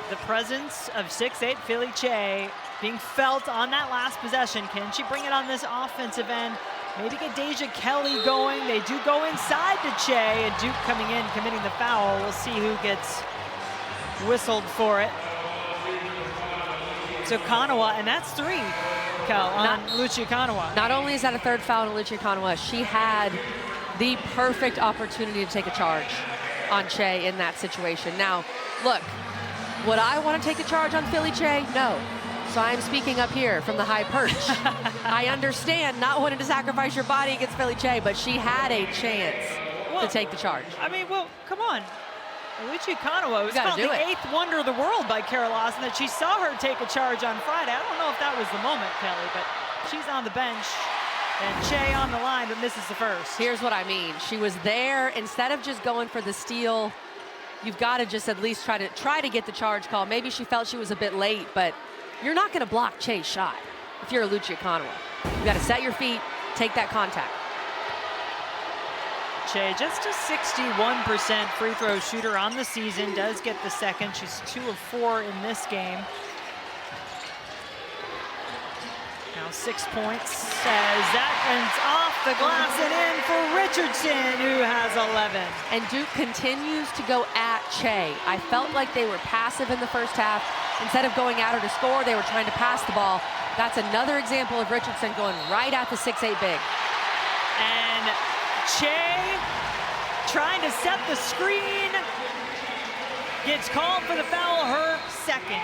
The presence of 6'8" Philly Che being felt on that last possession. Can she bring it on this offensive end? Maybe get Deja Kelly going. They do go inside to Che, and Duke coming in, committing the foul. We'll see who gets whistled for it. So Kanawa, and that's 3, Cal, on Lucia Kanawa. Not only is that a third foul on Lucia Kanawa, she had the perfect opportunity to take a charge on Che in that situation. Now, look, would I want to take a charge on Philly Che? No. So I'm speaking up here from the high perch. I understand not wanting to sacrifice your body against Philly Che, but she had a chance to take the charge. I mean, well, come on. Lucia Kanawa was called the 8th wonder of the world by Kara Lawson, that she saw her take a charge on Friday. I don't know if that was the moment, Kelly, but she's on the bench. And Che on the line, but misses the first. Here's what I mean. She was there. Instead of just going for the steal, you've got to just at least try to get the charge call. Maybe she felt she was a bit late, but you're not going to block Che's shot if you're a Lucia Kanawa. You got to set your feet, take that contact. Che, just a 61% free throw shooter on the season, does get the second. She's 2 of 4 in this game. Now 6 points as that ends off the glass and in for Richardson, who has 11. And Duke continues to go at Che. I felt like they were passive in the first half. Instead of going at her to score, they were trying to pass the ball. That's another example of Richardson going right at the 6'8" big. And Che trying to set the screen. Gets called for the foul, her second.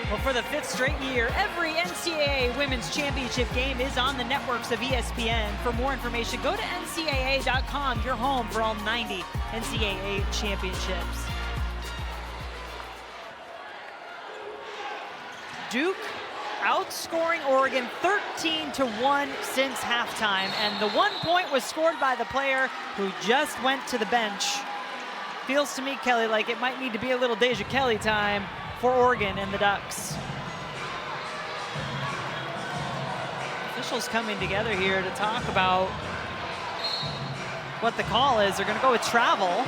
Well, for the 5th straight year, every NCAA Women's Championship game is on the networks of ESPN. For more information, go to ncaa.com, your home for all 90 NCAA championships. Duke outscoring Oregon 13-1 since halftime, and the 1 point was scored by the player who just went to the bench. Feels to me, Kelly, like it might need to be a little Deja Kelly time for Oregon and the Ducks. Officials coming together here to talk about what the call is. They're going to go with travel.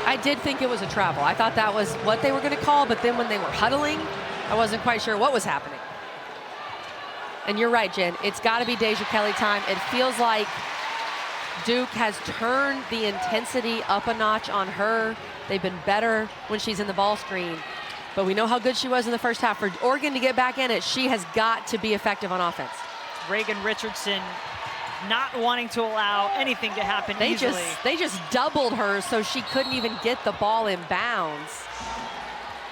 I did think it was a travel. I thought that was what they were going to call, but then when they were huddling, I wasn't quite sure what was happening. And you're right, Jen. It's got to be Deja Kelly time. It feels like Duke has turned the intensity up a notch on her. They've been better when she's in the ball screen. But we know how good she was in the first half. For Oregon to get back in it, she has got to be effective on offense. Reagan Richardson not wanting to allow anything to happen easily. They just doubled her so she couldn't even get the ball in bounds.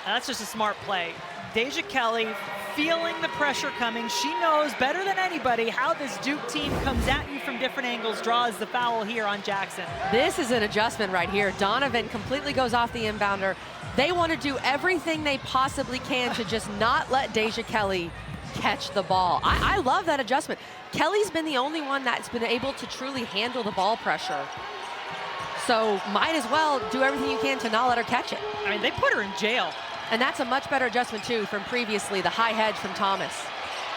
That's just a smart play. Deja Kelly feeling the pressure coming. She knows better than anybody how this Duke team comes at you from different angles, draws the foul here on Jackson. This is an adjustment right here. Donovan completely goes off the inbounder. They want to do everything they possibly can to just not let Deja Kelly catch the ball. I love that adjustment. Kelly's been the only one that's been able to truly handle the ball pressure. So might as well do everything you can to not let her catch it. I mean, they put her in jail. And that's a much better adjustment, too, from previously, the high hedge from Thomas.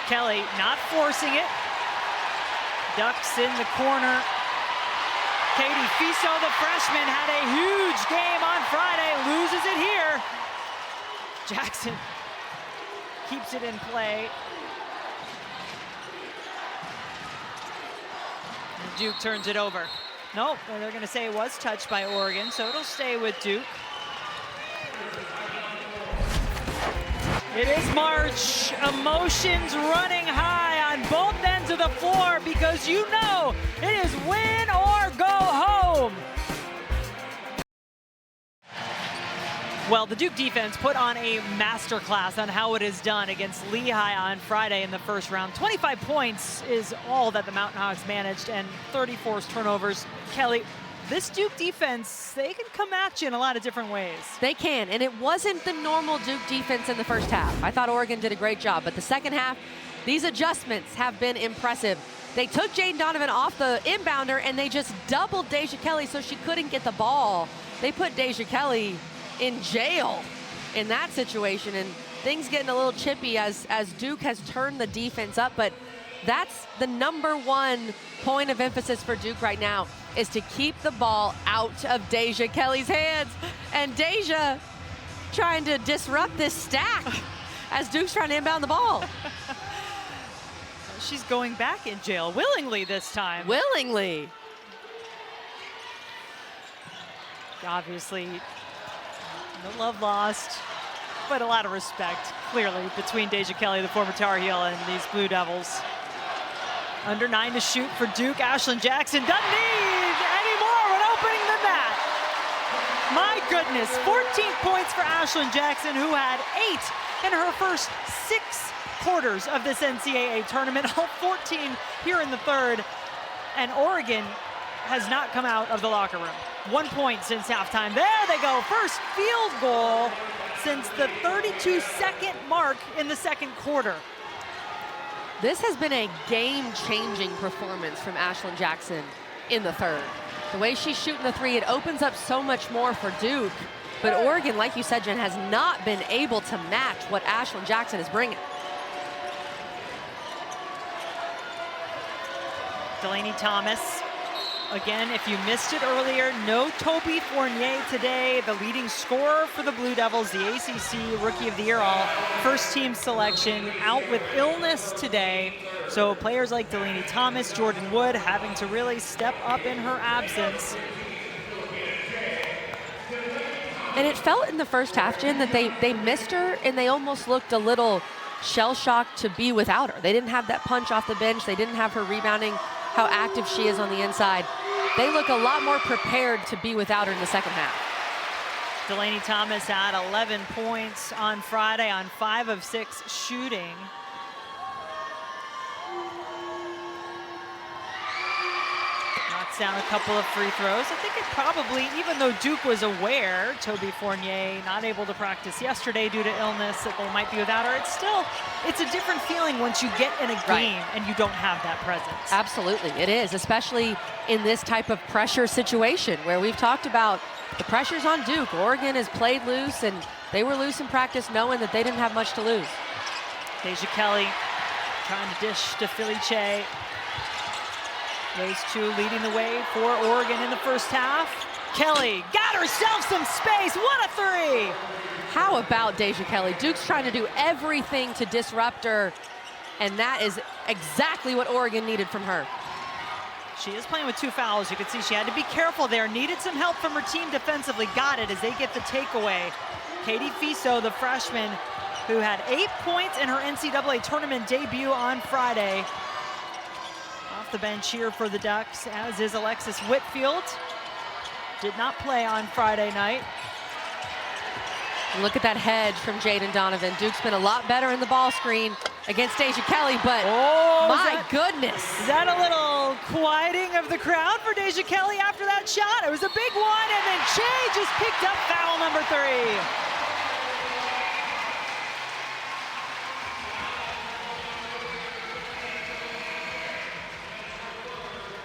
Kelly not forcing it. Ducks in the corner. Katie Fiso, the freshman, had a huge game on Friday, loses it here. Jackson keeps it in play. And Duke turns it over. Nope, they're going to say it was touched by Oregon, so it'll stay with Duke. It is March. Emotions running high on both ends of the floor because you know it is win or go home. Well, the Duke defense put on a masterclass on how it is done against Lehigh on Friday in the first round. 25 points is all that the Mountain Hawks managed and 34 turnovers. Kelly, this Duke defense, they can come at you in a lot of different ways. They can, and it wasn't the normal Duke defense in the first half. I thought Oregon did a great job, but the second half, these adjustments have been impressive. They took Jaden Donovan off the inbounder, and they just doubled Deja Kelly so she couldn't get the ball. They put Deja Kelly in jail in that situation, and things getting a little chippy as Duke has turned the defense up, but that's the #1 point of emphasis for Duke right now, is to keep the ball out of Deja Kelly's hands. And Deja trying to disrupt this stack as Duke's trying to inbound the ball. She's going back in jail willingly this time. Willingly. Obviously, no love lost, but a lot of respect, clearly, between Deja Kelly, the former Tar Heel, and these Blue Devils. Under 9 to shoot for Duke. Ashlyn Jackson doesn't need any more of an opening than that. My goodness, 14 points for Ashlyn Jackson, who had 8 in her first 6 quarters of this NCAA tournament, all 14 here in the third. And Oregon has not come out of the locker room. 1 point since halftime. There they go, first field goal since the 32-second mark in the second quarter. This has been a game-changing performance from Ashlyn Jackson in the third. The way she's shooting the three, it opens up so much more for Duke. But Oregon, like you said, Jen, has not been able to match what Ashlyn Jackson is bringing. Delaney Thomas. Again, if you missed it earlier, no Toby Fournier today, the leading scorer for the Blue Devils, the ACC Rookie of the Year all first team selection, out with illness today. So players like Delaney Thomas, Jordan Wood having to really step up in her absence. And it felt in the first half, Jen, that they missed her and they almost looked a little shell-shocked to be without her. They didn't have that punch off the bench. They didn't have her rebounding, how active she is on the inside. They look a lot more prepared to be without her in the second half. Delaney Thomas had 11 points on Friday on 5 of 6 shooting. Knocks down a couple of free throws. I think it probably, even though Duke was aware, Toby Fournier not able to practice yesterday due to illness, that they might be without her, it's a different feeling once you get in a game and you don't have that presence. Absolutely, it is, especially in this type of pressure situation where we've talked about the pressure's on Duke. Oregon has played loose, and they were loose in practice knowing that they didn't have much to lose. Deja Kelly trying to dish to Philly Che. Those two leading the way for Oregon in the first half. Kelly got herself some space. What a three! How about Deja Kelly? Duke's trying to do everything to disrupt her, and that is exactly what Oregon needed from her. She is playing with 2 fouls. You can see she had to be careful there. Needed some help from her team defensively. Got it as they get the takeaway. Katie Fiso, the freshman, who had 8 points in her NCAA tournament debut on Friday. Off the bench here for the Ducks, as is Alexis Whitfield. Did not play on Friday night. And look at that hedge from Jaden Donovan. Duke's been a lot better in the ball screen against Deja Kelly, but my goodness. Is that a little quieting of the crowd for Deja Kelly after that shot? It was a big one, and then Che just picked up foul number 3.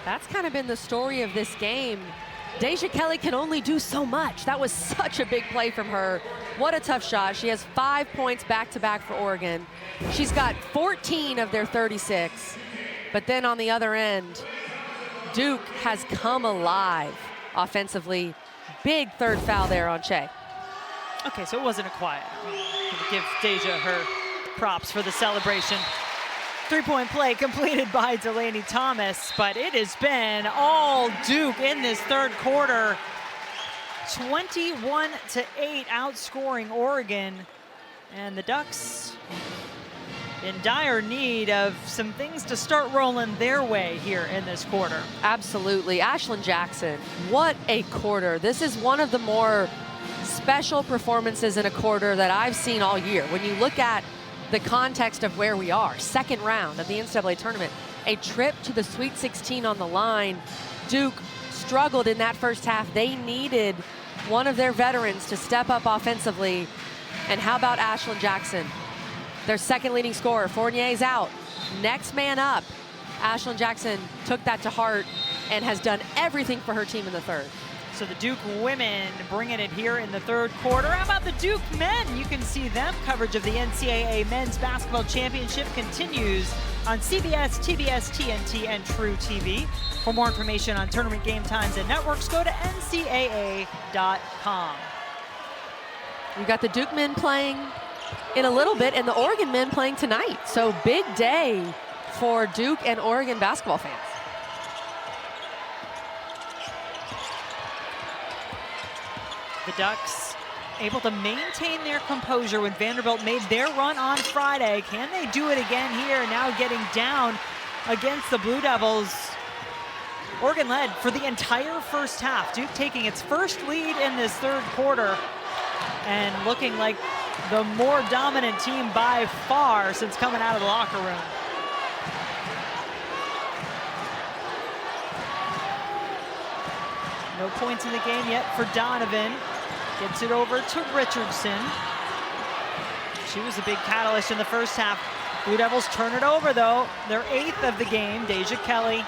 That's kind of been the story of this game. Deja Kelly can only do so much. That was such a big play from her. What a tough shot. She has 5 points back-to-back for Oregon. She's got 14 of their 36. But then on the other end, Duke has come alive offensively. Big third foul there on Che. Okay, so it wasn't a quiet. Gonna give Deja her props for the celebration. 3-point play completed by Delaney Thomas, but it has been all Duke in this third quarter. 21-8 outscoring Oregon, and the Ducks in dire need of some things to start rolling their way here in this quarter. Absolutely. Ashlyn Jackson, what a quarter. This is one of the more special performances in a quarter that I've seen all year. When you look at the context of where we are, second round of the NCAA tournament, a trip to the Sweet 16 on the line. Duke struggled in that first half. They needed one of their veterans to step up offensively. And how about Ashlyn Jackson? Their second leading scorer. Fournier's out. Next man up. Ashlyn Jackson took that to heart and has done everything for her team in the third. So the Duke women bringing it here in the third quarter. How about the Duke men? You can see them. Coverage of the NCAA Men's Basketball Championship continues on CBS, TBS, TNT, and True TV. For more information on tournament game times and networks, go to ncaa.com. We've got the Duke men playing in a little bit and the Oregon men playing tonight. So big day for Duke and Oregon basketball fans. The Ducks able to maintain their composure when Vanderbilt made their run on Friday. Can they do it again here? Now getting down against the Blue Devils. Oregon led for the entire first half. Duke taking its first lead in this third quarter and looking like the more dominant team by far since coming out of the locker room. No points in the game yet for Donovan. Gets it over to Richardson. She was a big catalyst in the first half. Blue Devils turn it over though. Their 8th of the game. Deja Kelly.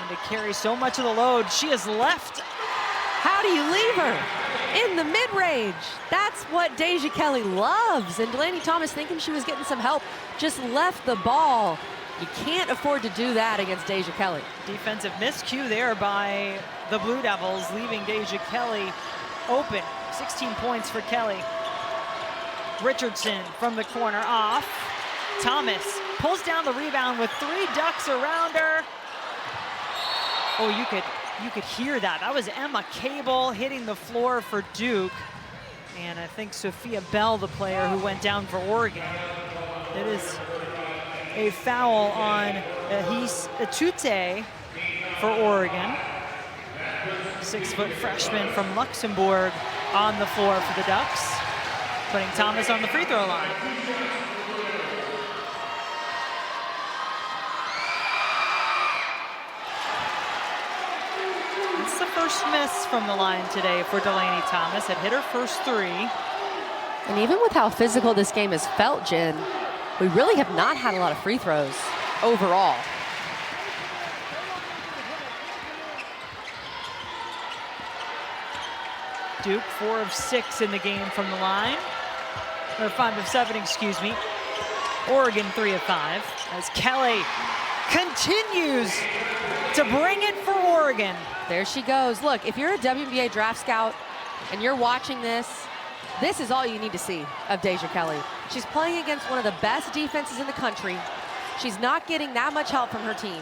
And to carry so much of the load, she has left. How do you leave her? In the mid-range. That's what Deja Kelly loves. And Delaney Thomas, thinking she was getting some help, just left the ball. You can't afford to do that against Deja Kelly. Defensive miscue there by the Blue Devils, leaving Deja Kelly open. 16 points for Kelly. Richardson from the corner off. Thomas pulls down the rebound with 3 Ducks around her. Oh, you could hear that. That was Emma Cable hitting the floor for Duke. And I think Sophia Bell, the player who went down for Oregon, it is a foul on Ahis Atute for Oregon. 6-foot freshman from Luxembourg on the floor for the Ducks, putting Thomas on the free throw line. It's the first miss from the line today for Delaney Thomas. Had hit her first three. And even with how physical this game has felt, Jen, we really have not had a lot of free throws overall. Duke 4 of 6 in the game from the line. Or 5 of 7, excuse me. Oregon 3 of 5. As Kelly continues to bring it for Oregon. There she goes. Look, if you're a WNBA draft scout and you're watching this, this is all you need to see of Deja Kelly. She's playing against one of the best defenses in the country. She's not getting that much help from her team.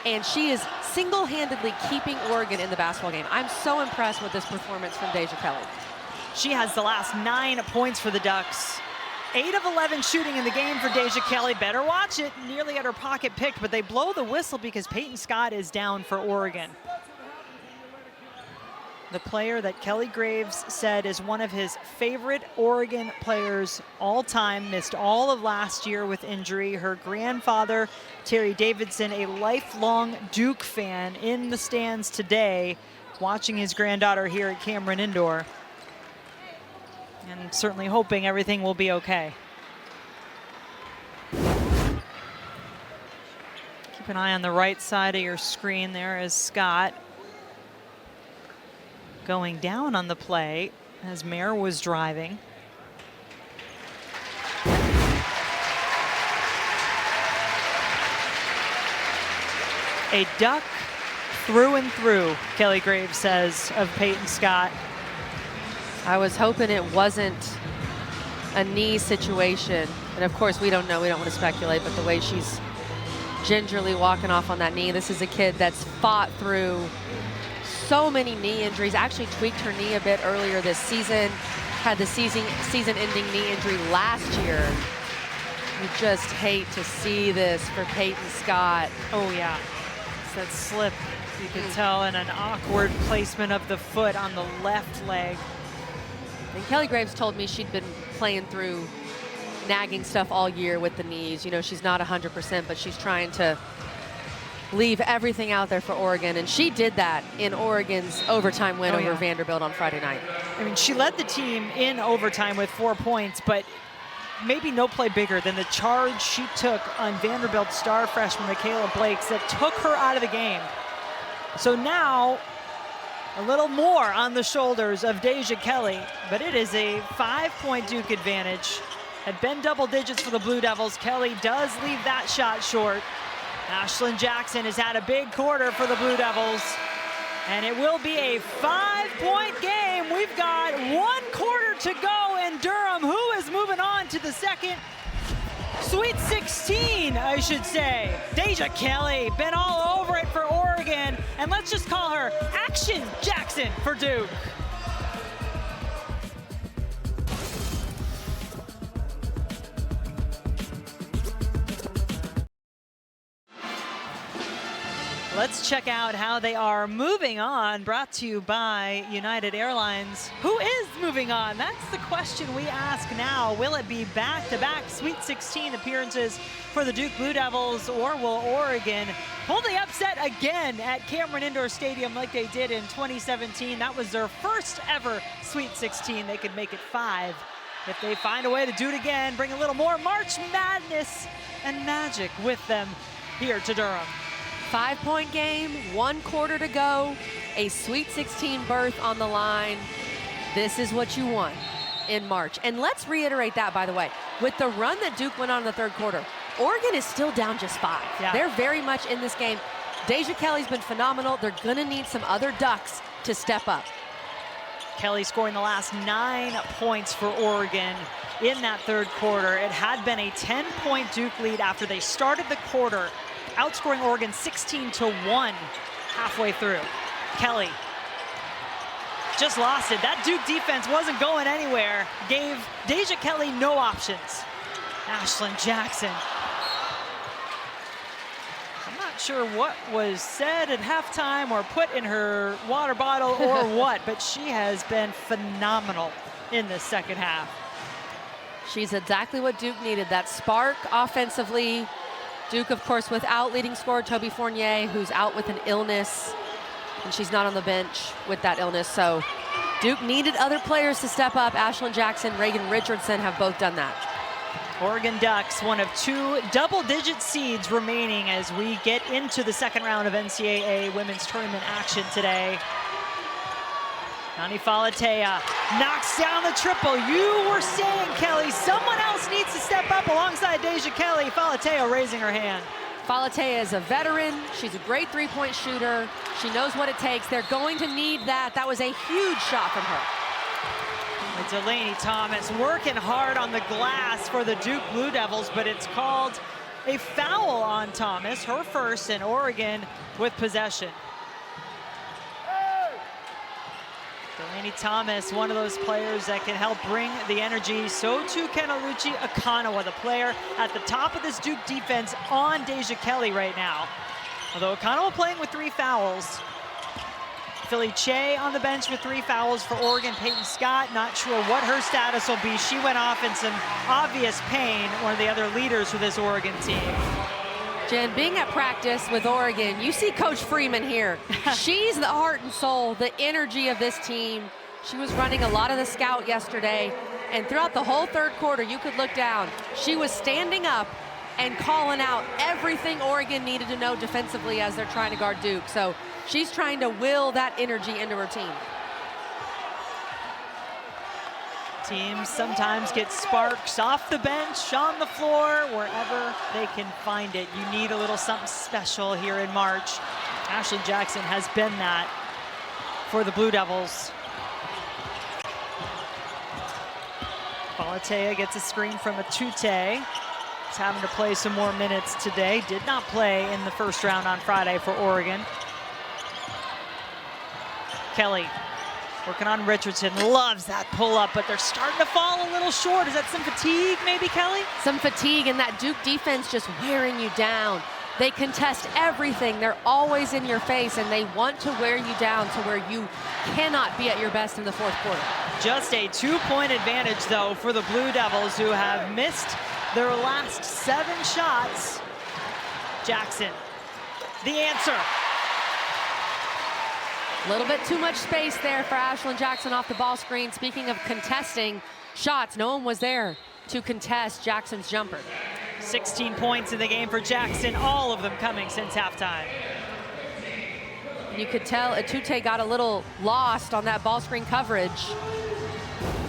And she is single-handedly keeping Oregon in the basketball game. I'm so impressed with this performance from Deja Kelly. She has the last 9 points for the Ducks. 8 of 11 shooting in the game for Deja Kelly. Better watch it. Nearly at her pocket picked, but they blow the whistle because Peyton Scott is down for Oregon. The player that Kelly Graves said is one of his favorite Oregon players all time, missed all of last year with injury. Her grandfather, Terry Davidson, a lifelong Duke fan, in the stands today, watching his granddaughter here at Cameron Indoor. And certainly hoping everything will be okay. Keep an eye on the right side of your screen there as Scott going down on the play as Mare was driving. A Duck through and through, Kelly Graves says of Peyton Scott. I was hoping it wasn't a knee situation. And of course, we don't know, we don't want to speculate, but the way she's gingerly walking off on that knee, this is a kid that's fought through so many knee injuries. Actually tweaked her knee a bit earlier this season. Had the season-ending knee injury last year. You just hate to see this for Peyton Scott. Oh yeah, it's that slip. You can tell, and an awkward placement of the foot on the left leg. And Kelly Graves told me she'd been playing through nagging stuff all year with the knees. You know, she's not 100%, but she's trying to leave everything out there for Oregon, and she did that in Oregon's overtime win over Vanderbilt on Friday night. I mean, she led the team in overtime with 4 points, but maybe no play bigger than the charge she took on Vanderbilt star freshman Michaela Blakes that took her out of the game. So now, a little more on the shoulders of Deja Kelly, but it is a 5-point Duke advantage. Had been double digits for the Blue Devils. Kelly does leave that shot short. Ashlyn Jackson has had a big quarter for the Blue Devils, and it will be a 5-point game. We've got 1 quarter to go in Durham. Who is moving on to the second Sweet 16, I should say? Deja Kelly, been all over it for Oregon, and let's just call her Action Jackson for Duke. Let's check out how they are moving on, brought to you by United Airlines. Who is moving on? That's the question we ask now. Will it be back-to-back Sweet 16 appearances for the Duke Blue Devils, or will Oregon pull the upset again at Cameron Indoor Stadium like they did in 2017? That was their first ever Sweet 16. They could make it 5 if they find a way to do it again, bring a little more March Madness and magic with them here to Durham. 5-point game, 1 quarter to go, a Sweet 16 berth on the line. This is what you want in March. And let's reiterate that, by the way, with the run that Duke went on in the 3rd quarter, Oregon is still down just 5. Yeah. They're very much in this game. Deja Kelly's been phenomenal. They're gonna need some other Ducks to step up. Kelly scoring the last 9 points for Oregon in that 3rd quarter. It had been a 10-point Duke lead after they started the quarter, outscoring Oregon 16-1 halfway through. Kelly just lost it. That Duke defense wasn't going anywhere. Gave Deja Kelly no options. Ashlyn Jackson. I'm not sure what was said at halftime or put in her water bottle or what, but she has been phenomenal in this second half. She's exactly what Duke needed, that spark offensively. Duke, of course, without leading scorer Toby Fournier, who's out with an illness, and she's not on the bench with that illness. So Duke needed other players to step up. Ashlyn Jackson, Reagan Richardson have both done that. Oregon Ducks, one of 2 double-digit seeds remaining as we get into the second round of NCAA women's tournament action today. Nani Falatea knocks down the triple. You were saying, Kelly, someone else needs to step up alongside Deja Kelly. Falatea raising her hand. Falatea is a veteran. She's a great three-point shooter. She knows what it takes. They're going to need that. That was a huge shot from her. And Delaney Thomas working hard on the glass for the Duke Blue Devils, but it's called a foul on Thomas, her first, in Oregon with possession. Delaney Thomas, one of those players that can help bring the energy. So too Kenaluchi Akanawa, the player at the top of this Duke defense on Deja Kelly right now. Although Akanawa playing with 3 fouls. Philly Che on the bench with 3 fouls for Oregon. Peyton Scott, not sure what her status will be. She went off in some obvious pain, one of the other leaders for this Oregon team. Jen, being at practice with Oregon, you see Coach Freeman here. She's the heart and soul, the energy of this team. She was running a lot of the scout yesterday, and throughout the whole third quarter, you could look down. She was standing up and calling out everything Oregon needed to know defensively as they're trying to guard Duke. So she's trying to will that energy into her team. Teams sometimes get sparks off the bench, on the floor, wherever they can find it. You need a little something special here in March. Ashlyn Jackson has been that for the Blue Devils. Falatea gets a screen from Atute. He's having to play some more minutes today. Did not play in the first round on Friday for Oregon. Kelly working on Richardson, loves that pull-up, but they're starting to fall a little short. Is that some fatigue maybe, Kelly? Some fatigue, and that Duke defense just wearing you down. They contest everything. They're always in your face, and they want to wear you down to where you cannot be at your best in the fourth quarter. Just a 2-point advantage, though, for the Blue Devils, who have missed their last 7 shots. Jackson, the answer. A little bit too much space there for Ashlyn Jackson off the ball screen. Speaking of contesting shots, no one was there to contest Jackson's jumper. 16 points in the game for Jackson, all of them coming since halftime. You could tell Atute got a little lost on that ball screen coverage.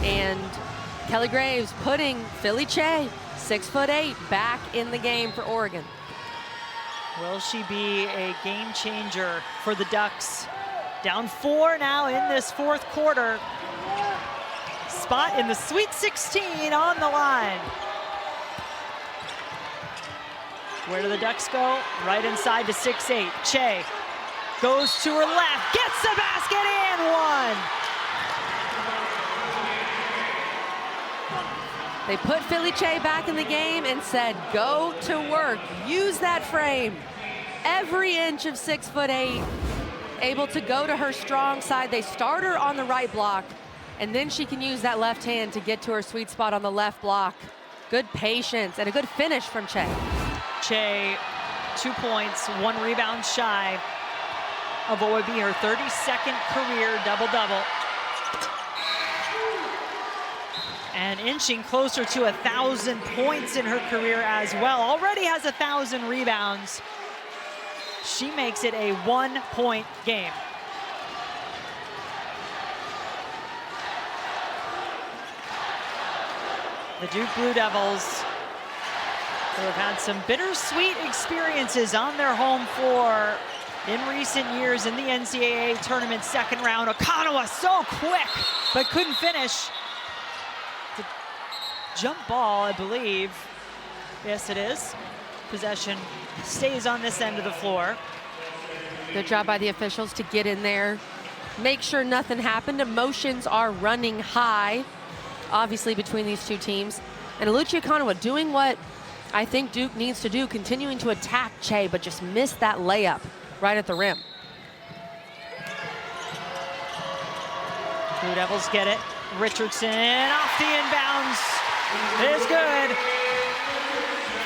And Kelly Graves putting Philly Che, 6'8", back in the game for Oregon. Will she be a game changer for the Ducks? Down 4 now in this fourth quarter. Spot in the Sweet 16 on the line. Where do the Ducks go? Right inside to 6'8". Che goes to her left, gets the basket and one. They put Philly Che back in the game and said, go to work, use that frame. Every inch of 6'8", able to go to her strong side. They start her on the right block, and then she can use that left hand to get to her sweet spot on the left block. Good patience and a good finish from Che. Che, 2 points, 1 rebound shy of what would be her 32nd career double-double. And inching closer to 1,000 points in her career as well. Already has 1,000 rebounds. She makes it a 1-point game. The Duke Blue Devils, who have had some bittersweet experiences on their home floor in recent years in the NCAA tournament second round. Akanawa so quick, but couldn't finish. The jump ball, I believe. Yes, it is. Possession stays on this end of the floor. Good job by the officials to get in there make sure nothing happened. Emotions are running high, obviously, between these two teams. And Lucia Kanawa doing what I think Duke needs to do, continuing to attack Che, but just missed that layup right at the rim. Blue Devils get it. Richardson off the inbounds. It is good.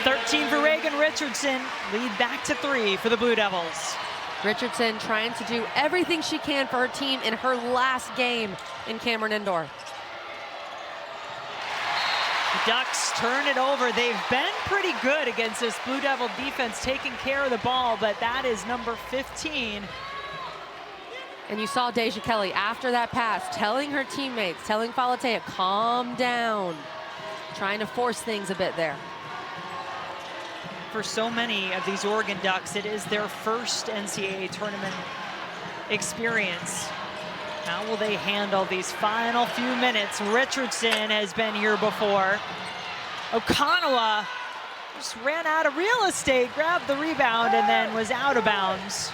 13 for Reagan Richardson. Lead back to 3 for the Blue Devils. Richardson trying to do everything she can for her team in her last game in Cameron Indoor. The Ducks turn it over. They've been pretty good against this Blue Devil defense, taking care of the ball, but that is number 15. And you saw Deja Kelly after that pass telling her teammates, telling Falatea, calm down, trying to force things a bit there. For so many of these Oregon Ducks, it is their first NCAA tournament experience. How will they handle these final few minutes? Richardson has been here before. Okanawa just ran out of real estate, grabbed the rebound, and then was out of bounds.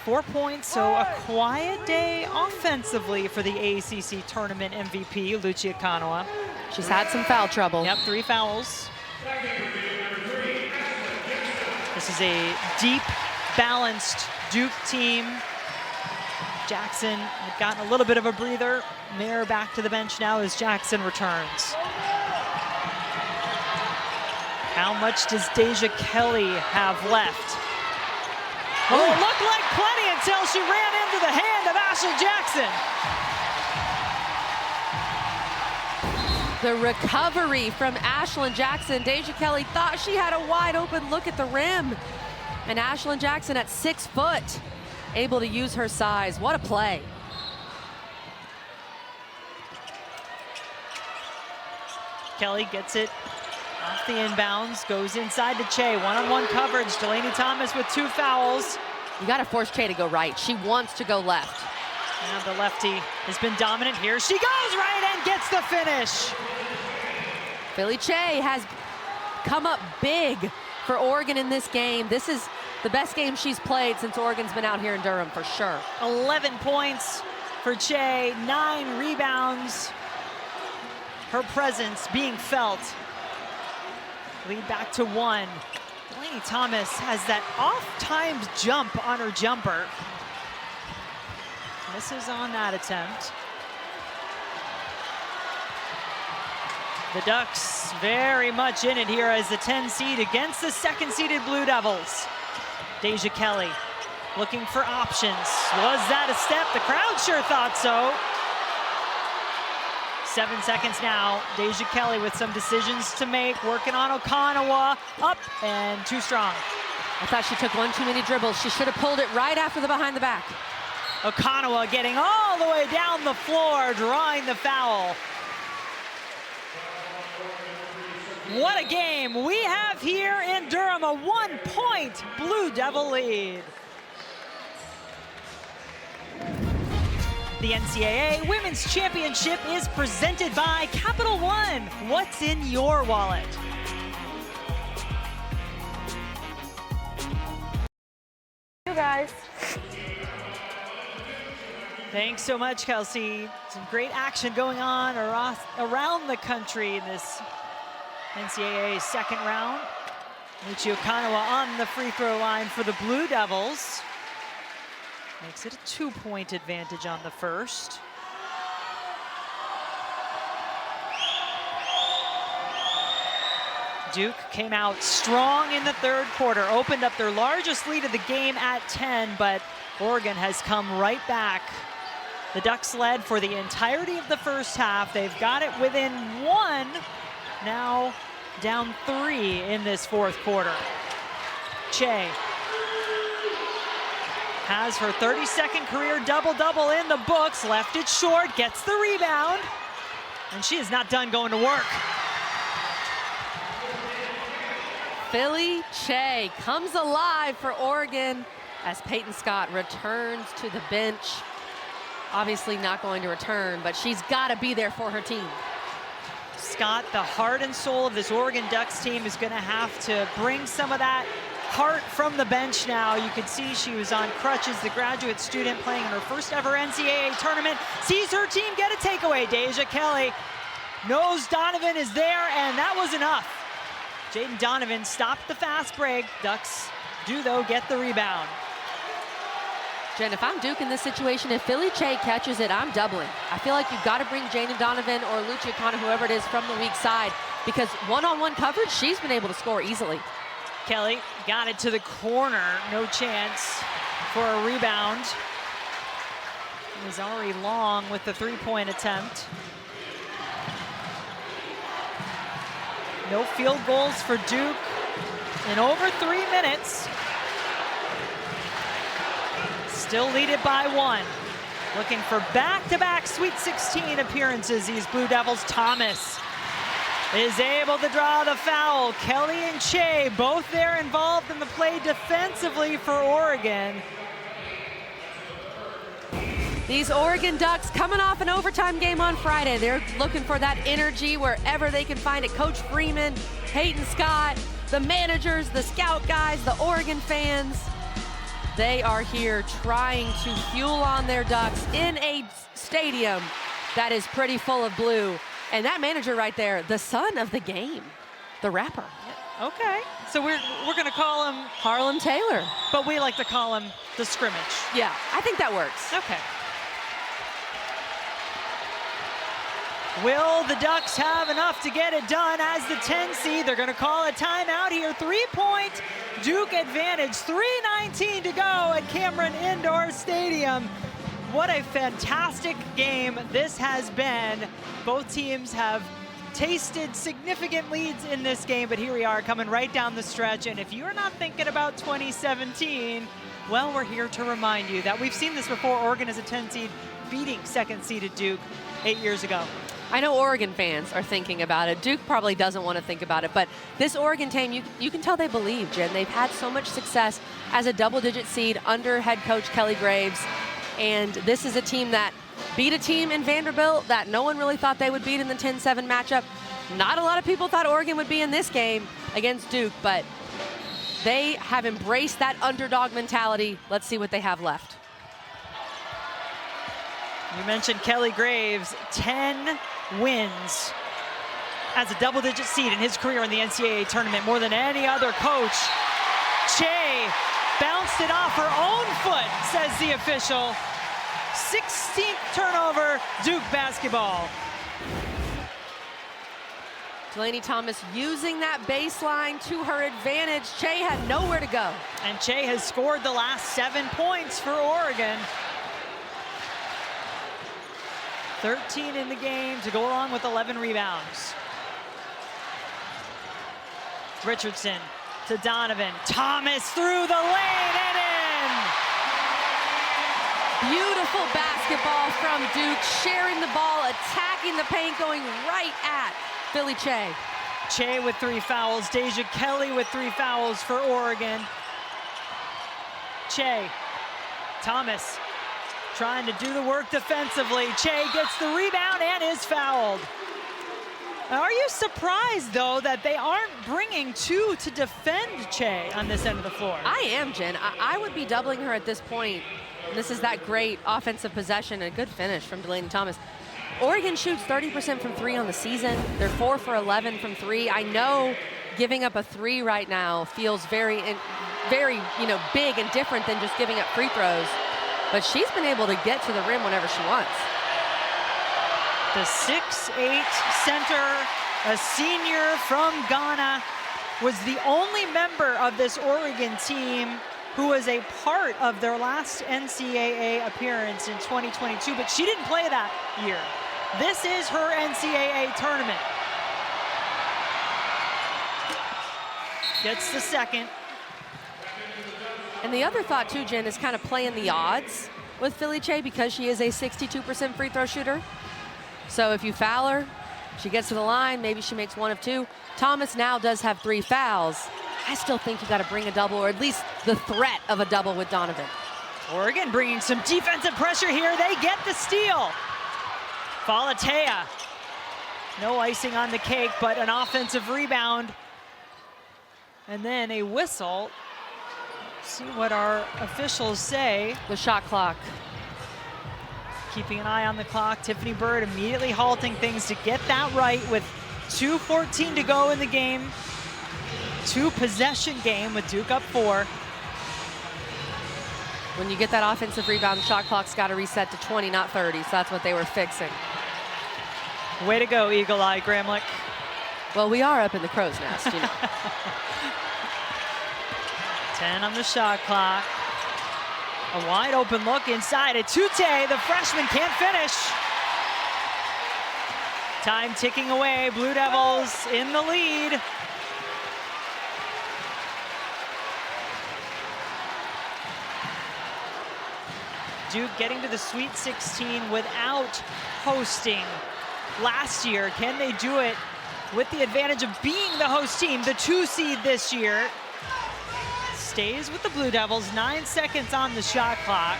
4 points, so a quiet day offensively for the ACC tournament MVP, Lucia Kanawa. She's had some foul trouble. Yep, 3 fouls. This is a deep, balanced Duke team. Jackson had gotten a little bit of a breather. Mayer back to the bench now as Jackson returns. How much does Deja Kelly have left? Oh, it looked like plenty until she ran into the hand of Ashley Jackson. The recovery from Ashlyn Jackson. Deja Kelly thought she had a wide open look at the rim. And Ashlyn Jackson at 6 foot, able to use her size. What a play. Kelly gets it off the inbounds, goes inside to Che. One-on-one coverage. Delaney Thomas with 2 fouls. You got to force Che to go right. She wants to go left. And the lefty has been dominant here. She goes right and gets the finish. Philly Che has come up big for Oregon in this game. This is the best game she's played since Oregon's been out here in Durham, for sure. 11 points for Che, 9 rebounds. Her presence being felt. Lead back to 1. Delaney Thomas has that off-timed jump on her jumper. Misses on that attempt. The Ducks very much in it here as the 10 seed against the 2nd-seeded Blue Devils. Deja Kelly looking for options. Was that a step? The crowd sure thought so. 7 seconds now. Deja Kelly with some decisions to make, working on Okanawa. Up and too strong. I thought she took one too many dribbles. She should have pulled it right after the behind the back. Okanawa getting all the way down the floor, drawing the foul. What a game we have here in Durham, a 1-point Blue Devil lead. The NCAA Women's Championship is presented by Capital One. What's in your wallet? You guys. Thanks so much, Kelsey. Some great action going on around the country in this NCAA second round. Michi Okanawa on the free throw line for the Blue Devils. Makes it a 2-point advantage on the first. Duke came out strong in the third quarter, opened up their largest lead of the game at 10, but Oregon has come right back. The Ducks led for the entirety of the first half. They've got it within 1, now down 3 in this fourth quarter. Che has her 32nd career double-double in the books, left it short, gets the rebound, and she is not done going to work. Philly Che comes alive for Oregon as Peyton Scott returns to the bench. Obviously not going to return, but she's got to be there for her team. Scott, the heart and soul of this Oregon Ducks team, is going to have to bring some of that Hart from the bench now. You can see she was on crutches, the graduate student playing in her first ever NCAA tournament. Sees her team get a takeaway. Deja Kelly knows Donovan is there, and that was enough. Jaden Donovan stopped the fast break. Ducks do, though, get the rebound. Jen, if I'm Duke in this situation, if Philly Che catches it, I'm doubling. I feel like you've got to bring Jaden Donovan or Lucia Kana, whoever it is, from the weak side, because one-on-one coverage, she's been able to score easily. Kelly got it to the corner. No chance for a rebound. It was Ari Long with the three-point attempt. No field goals for Duke in over 3 minutes. Still lead it by 1. Looking for back-to-back Sweet 16 appearances, these Blue Devils. Thomas is able to draw the foul. Kelly and Che both there involved in the play defensively for Oregon. These Oregon Ducks coming off an overtime game on Friday. They're looking for that energy wherever they can find it. Coach Freeman, Peyton Scott, the managers, the scout guys, the Oregon fans. They are here trying to fuel on their Ducks in a stadium that is pretty full of blue. And that manager right there, the son of the game, the rapper. Okay, so we're gonna call him Harlem Taylor. but we like to call him the scrimmage. Yeah, I think that works. Okay. Will the Ducks have enough to get it done as the 10 seed? They're going to call a timeout here. 3-point Duke advantage. 3:19 to go at Cameron Indoor Stadium. What a fantastic game this has been. Both teams have tasted significant leads in this game, but here we are coming right down the stretch. And if you're not thinking about 2017, well, we're here to remind you that we've seen this before. Oregon as a 10 seed beating second-seeded Duke 8 years ago. I know Oregon fans are thinking about it. Duke probably doesn't want to think about it, but this Oregon team, you can tell they believe, Jen. They've had so much success as a double-digit seed under head coach Kelly Graves, and this is a team that beat a team in Vanderbilt that no one really thought they would beat in the 10-7 matchup. Not a lot of people thought Oregon would be in this game against Duke, but they have embraced that underdog mentality. Let's see what they have left. You mentioned Kelly Graves, 10 wins as a double-digit seed in his career in the NCAA tournament, more than any other coach. Che bounced it off her own foot, says the official. 16th turnover, Duke basketball. Delaney Thomas using that baseline to her advantage. Che had nowhere to go. And Che has scored the last 7 points for Oregon. 13 in the game to go along with 11 rebounds. Richardson to Donovan. Thomas through the lane and in. Beautiful basketball from Duke, sharing the ball, attacking the paint, going right at Philly Che. Che with 3 fouls. Deja Kelly with 3 fouls for Oregon. Che, Thomas trying to do the work defensively. Che gets the rebound and is fouled. Are you surprised, though, that they aren't bringing 2 to defend Che on this end of the floor? I am, Jen. I would be doubling her at this point. And this is that great offensive possession, a good finish from Delaney Thomas. Oregon shoots 30% from 3 on the season. They're 4 for 11 from 3. I know giving up a 3 right now feels very, big and different than just giving up free throws. But she's been able to get to the rim whenever she wants. The 6'8" center, a senior from Ghana, was the only member of this Oregon team who was a part of their last NCAA appearance in 2022, but she didn't play that year. This is her NCAA tournament. Gets the second. And the other thought too, Jen, is kind of playing the odds with Philly Che because she is a 62% free throw shooter. So if you foul her, she gets to the line, maybe she makes 1 of 2. Thomas now does have 3 fouls. I still think you got to bring a double, or at least the threat of a double with Donovan. Oregon bringing some defensive pressure here. They get the steal. Falatea. No icing on the cake, but an offensive rebound. And then a whistle See what our officials say. The shot clock. Keeping an eye on the clock. Tiffany Bird immediately halting things to get that right with 2:14 to go in the game. 2-possession game with Duke up 4. When you get that offensive rebound, the shot clock's got to reset to 20, not 30. So that's what they were fixing. Way to go, Eagle Eye Gramlich. Well, we are up in the crow's nest, you know. 10 on the shot clock. A wide open look inside. Atute, the freshman, can't finish. Time ticking away. Blue Devils in the lead. Duke getting to the Sweet 16 without hosting last year. Can they do it with the advantage of being the host team, the 2 seed this year? Stays with the Blue Devils, 9 seconds on the shot clock.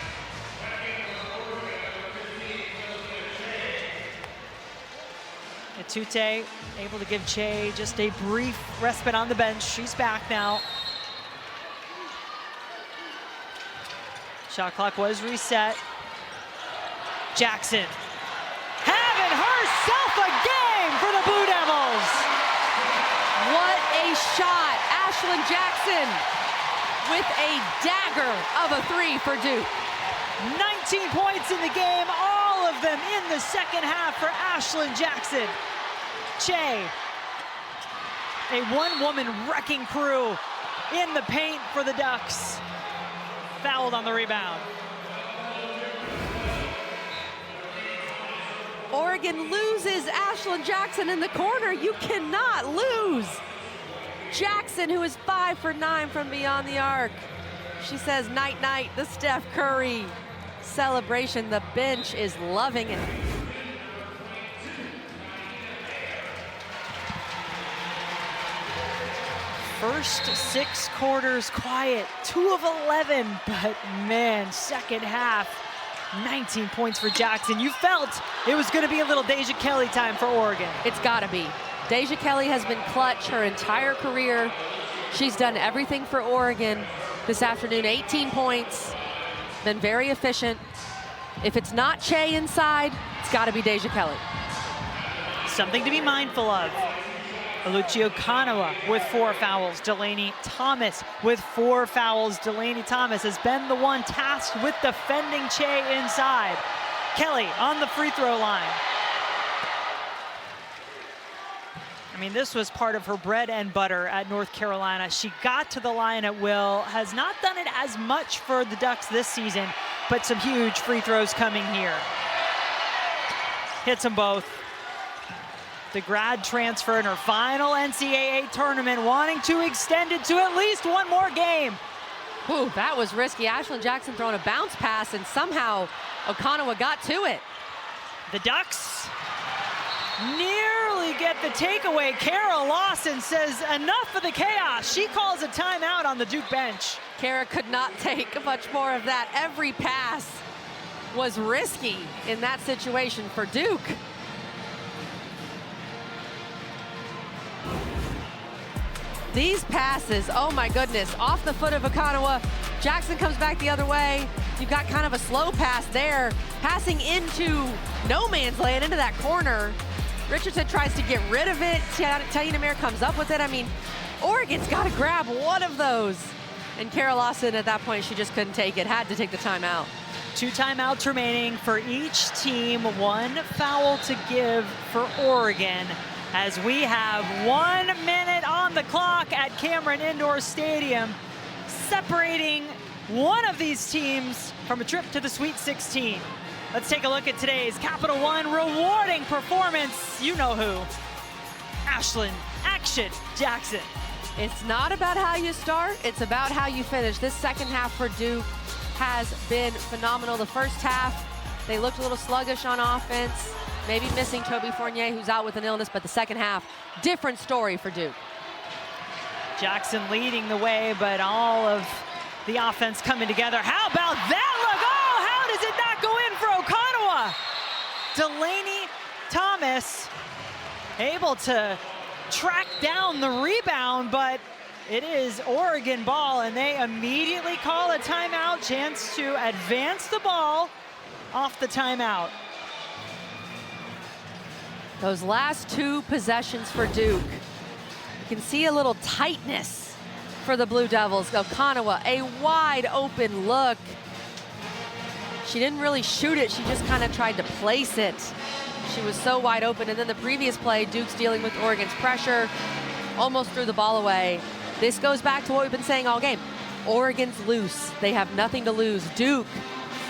Atute able to give Che just a brief respite on the bench. She's back now. Shot clock was reset. Jackson having herself a game for the Blue Devils. What a shot. Ashlyn Jackson with a dagger of a 3 for Duke. 19 points in the game, all of them in the second half for Ashlyn Jackson. Che, a one-woman wrecking crew in the paint for the Ducks. Fouled on the rebound. Oregon loses Ashlyn Jackson in the corner. You cannot lose. Jackson, who is 5 for 9 from beyond the arc. She says, night, night, the Steph Curry celebration. The bench is loving it. First 6 quarters quiet, 2 of 11, but man, second half, 19 points for Jackson. You felt it was gonna be a little Deja Kelly time for Oregon. It's gotta be. Deja Kelly has been clutch her entire career. She's done everything for Oregon this afternoon. 18 points, been very efficient. If it's not Che inside, it's gotta be Deja Kelly. Something to be mindful of. Alucci Okanawa with 4 fouls. Delaney Thomas with 4 fouls. Delaney Thomas has been the one tasked with defending Che inside. Kelly on the free throw line. I mean, this was part of her bread and butter at North Carolina. She got to the line at will, has not done it as much for the Ducks this season, but some huge free throws coming here. Hits them both. The grad transfer in her final NCAA tournament, wanting to extend it to at least one more game. Ooh, that was risky. Ashlyn Jackson throwing a bounce pass, and somehow Okanawa got to it. The Ducks nearly get the takeaway. Kara Lawson says enough of the chaos. She calls a timeout on the Duke bench. Kara could not take much more of that. Every pass was risky in that situation for Duke. These passes, oh my goodness, off the foot of Okanawa. Jackson comes back the other way. You've got kind of a slow pass there, passing into no man's land, into that corner. Richardson tries to get rid of it. Taina Mayer comes up with it. I mean, Oregon's got to grab one of those. And Kara Lawson, at that point, she just couldn't take it, had to take the timeout. 2 timeouts remaining for each team, 1 foul to give for Oregon, as we have 1 minute on the clock at Cameron Indoor Stadium, separating one of these teams from a trip to the Sweet 16. Let's take a look at today's Capital One rewarding performance. You know who. Ashlyn Action Jackson. It's not about how you start, it's about how you finish. This second half for Duke has been phenomenal. The first half, they looked a little sluggish on offense, maybe missing Toby Fournier, who's out with an illness, but the second half, different story for Duke. Jackson leading the way, but all of the offense coming together. How about that look? Oh, how does it not go in for Okanawa? Delaney Thomas able to track down the rebound, but it is Oregon ball, and they immediately call a timeout, chance to advance the ball off the timeout. Those last 2 possessions for Duke. You can see a little tightness for the Blue Devils. Okonawa, a wide open look. She didn't really shoot it, she just kind of tried to place it. She was so wide open. And then the previous play, Duke's dealing with Oregon's pressure, almost threw the ball away. This goes back to what we've been saying all game. Oregon's loose, they have nothing to lose. Duke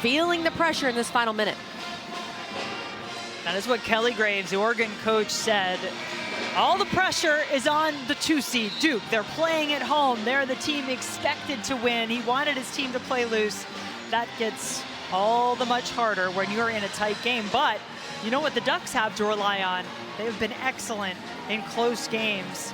feeling the pressure in this final minute. That is what Kelly Graves, the Oregon coach, said. All the pressure is on the 2 seed, Duke. They're playing at home. They're the team expected to win. He wanted his team to play loose. That gets all the much harder when you're in a tight game. But you know what the Ducks have to rely on? They've been excellent in close games.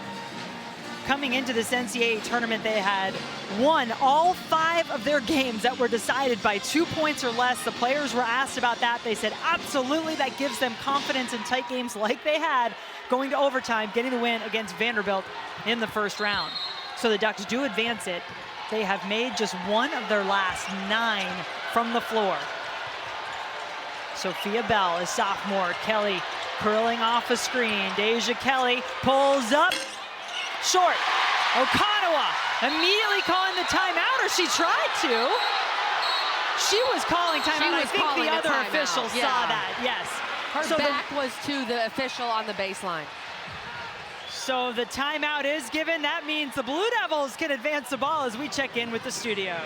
Coming into this NCAA tournament, they had won all 5 of their games that were decided by 2 points or less. The players were asked about that. They said absolutely that gives them confidence in tight games like they had, going to overtime, getting the win against Vanderbilt in the first round. So the Ducks do advance it. They have made just 1 of their last 9 from the floor. Sophia Bell, a sophomore. Kelly curling off a screen. Deja Kelly pulls up. Short. Okonawa immediately calling the timeout, or she tried to. She was calling timeout. I think the other officials saw that, yes. Her back was to the official on the baseline. So the timeout is given. That means the Blue Devils can advance the ball as we check in with the studio.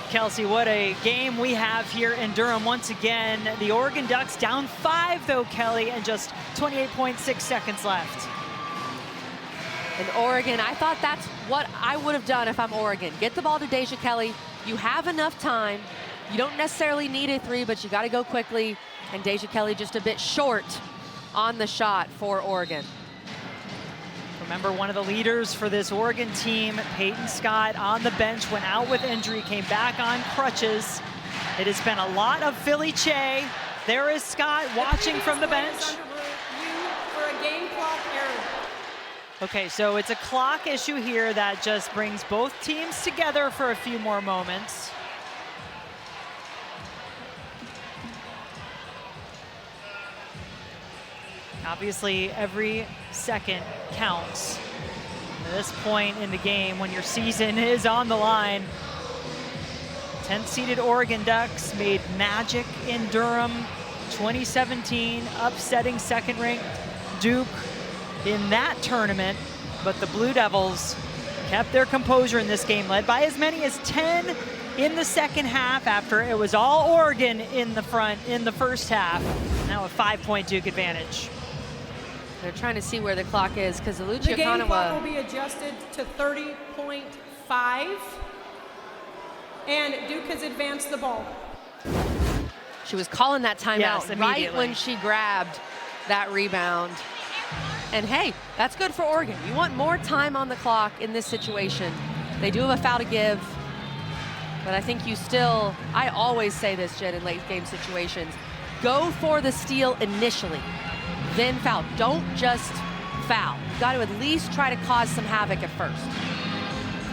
Kelsey, what a game we have here in Durham once again. The Oregon Ducks down 5 though, Kelly, and just 28.6 seconds left. And Oregon, I thought that's what I would have done if I'm Oregon. Get the ball to Deja Kelly. You have enough time. You don't necessarily need a 3, but you got to go quickly. And Deja Kelly just a bit short on the shot for Oregon. Remember, one of the leaders for this Oregon team, Peyton Scott, on the bench, went out with injury, came back on crutches. It has been a lot of Philly Che. There is Scott watching from the bench. For a game clock error. Okay, so it's a clock issue here that just brings both teams together for a few more moments. Obviously, every second counts. At this point in the game, when your season is on the line, 10th-seeded Oregon Ducks made magic in Durham 2017, upsetting second-ranked Duke in that tournament. But the Blue Devils kept their composure in this game, led by as many as 10 in the second half after it was all Oregon in the front in the first half. Now a 5-point Duke advantage. They're trying to see where the clock is because The game clock will be adjusted to 30.5, and Duke has advanced the ball. She was calling that timeout right immediately when she grabbed that rebound. And hey, that's good for Oregon. You want more time on the clock in this situation. They do have a foul to give, but I think you still, I always say this, Jen, in late game situations, go for the steal initially, then foul. Don't just foul. You got to at least try to cause some havoc at first.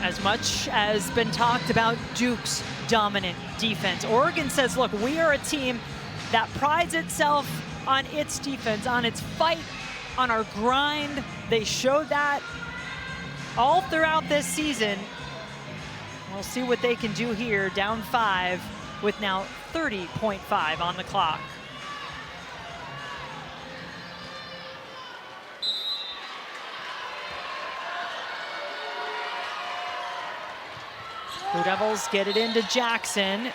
As much as been talked about Duke's dominant defense, Oregon says, look, we are a team that prides itself on its defense, on its fight, on our grind. They showed that all throughout this season. We'll see what they can do here, down 5 with now 30.5 on the clock. Blue Devils get it into Jackson,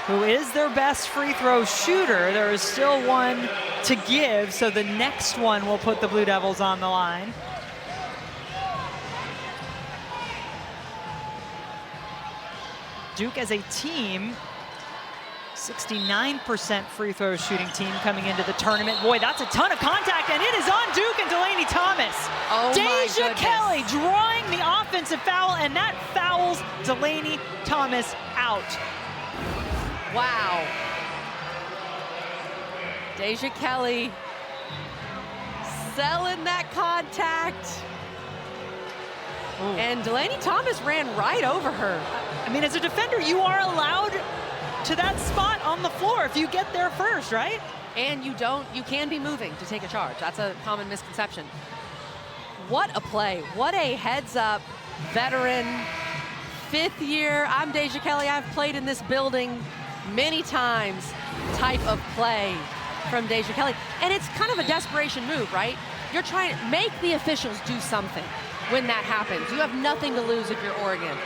who is their best free throw shooter. There is still one to give, so the next one will put the Blue Devils on the line. Duke as a team, 69% free throw shooting team coming into the tournament. Boy, that's a ton of contact, and it is on Duke and Delaney Thomas. Oh, Deja Kelly drawing the offensive foul, and that fouls Delaney Thomas out. Wow. Deja Kelly selling that contact. And Delaney Thomas ran right over her. I mean, as a defender, you are allowed to that spot on the floor if you get there first, right? And you can be moving to take a charge. That's a common misconception. What a play. What a heads up, veteran, 5th year. I'm Deja Kelly. I've played in this building many times type of play from Deja Kelly. And it's kind of a desperation move, right? You're trying to make the officials do something when that happens. You have nothing to lose if you're Oregon.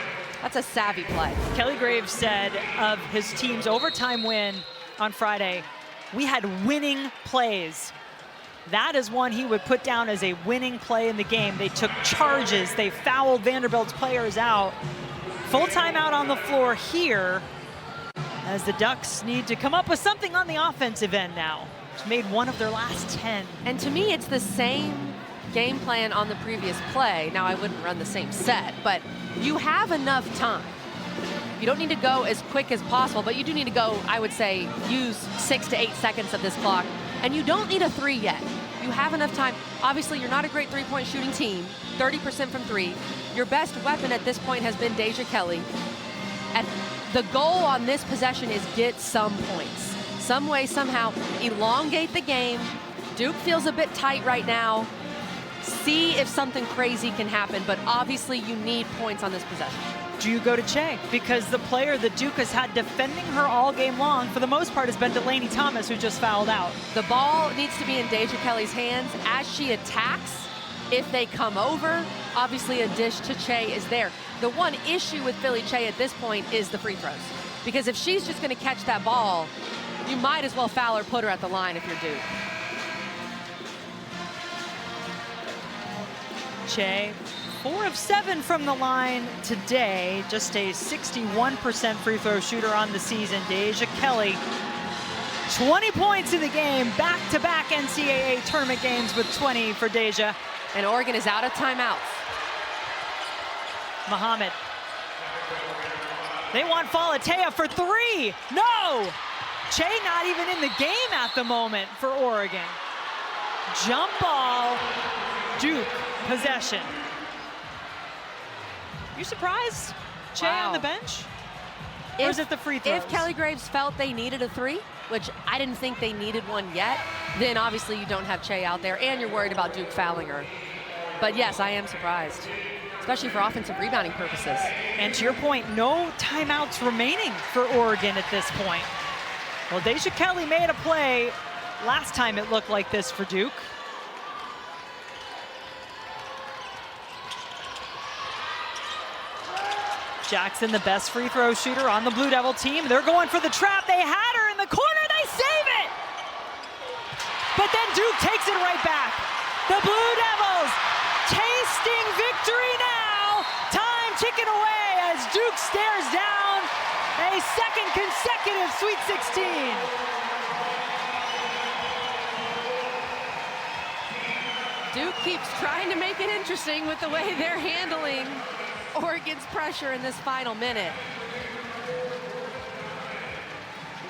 That's a savvy play. Kelly Graves said of his team's overtime win on Friday, we had winning plays. That is one he would put down as a winning play in the game. They took charges. They fouled Vanderbilt's players out. Full timeout on the floor here as the Ducks need to come up with something on the offensive end now. It's made one of their last 10. And to me, it's the same game plan on the previous play. Now, I wouldn't run the same set, but you have enough time. You don't need to go as quick as possible, but you do need to go, I would say, use 6 to 8 seconds of this clock. And you don't need a 3 yet. You have enough time. Obviously, you're not a great three-point shooting team, 30% from 3. Your best weapon at this point has been Deja Kelly. And the goal on this possession is get some points. Some way, somehow, elongate the game. Duke feels a bit tight right now. See if something crazy can happen, but obviously you need points on this possession. Do you go to Che? Because the player that Duke has had defending her all game long, for the most part, has been Delaney Thomas, who just fouled out. The ball needs to be in Deja Kelly's hands as she attacks. If they come over, obviously a dish to Che is there. The one issue with Philly Che at this point is the free throws. Because if she's just going to catch that ball, you might as well foul her, put her at the line if you're Duke. Che, 4 of 7 from the line today, just a 61% free throw shooter on the season. Deja Kelly, 20 points in the game, back-to-back NCAA tournament games with 20 for Deja. And Oregon is out of timeouts. Muhammad. They want Falatea for 3. No! Che not even in the game at the moment for Oregon. Jump ball, Duke possession. You surprised? Che on the bench? Or is it the free throws? If Kelly Graves felt they needed a 3, which I didn't think they needed one yet, then obviously you don't have Che out there and you're worried about Duke fouling her. But yes, I am surprised, especially for offensive rebounding purposes. And to your point, no timeouts remaining for Oregon at this point. Well, Deja Kelly made a play. Last time it looked like this for Duke. Jackson, the best free throw shooter on the Blue Devil team. They're going for the trap. They had her in the corner. They save it. But then Duke takes it right back. The Blue Devils tasting victory now. Time ticking away as Duke stares down a second consecutive Sweet 16. Duke keeps trying to make it interesting with the way they're handling Oregon's pressure in this final minute.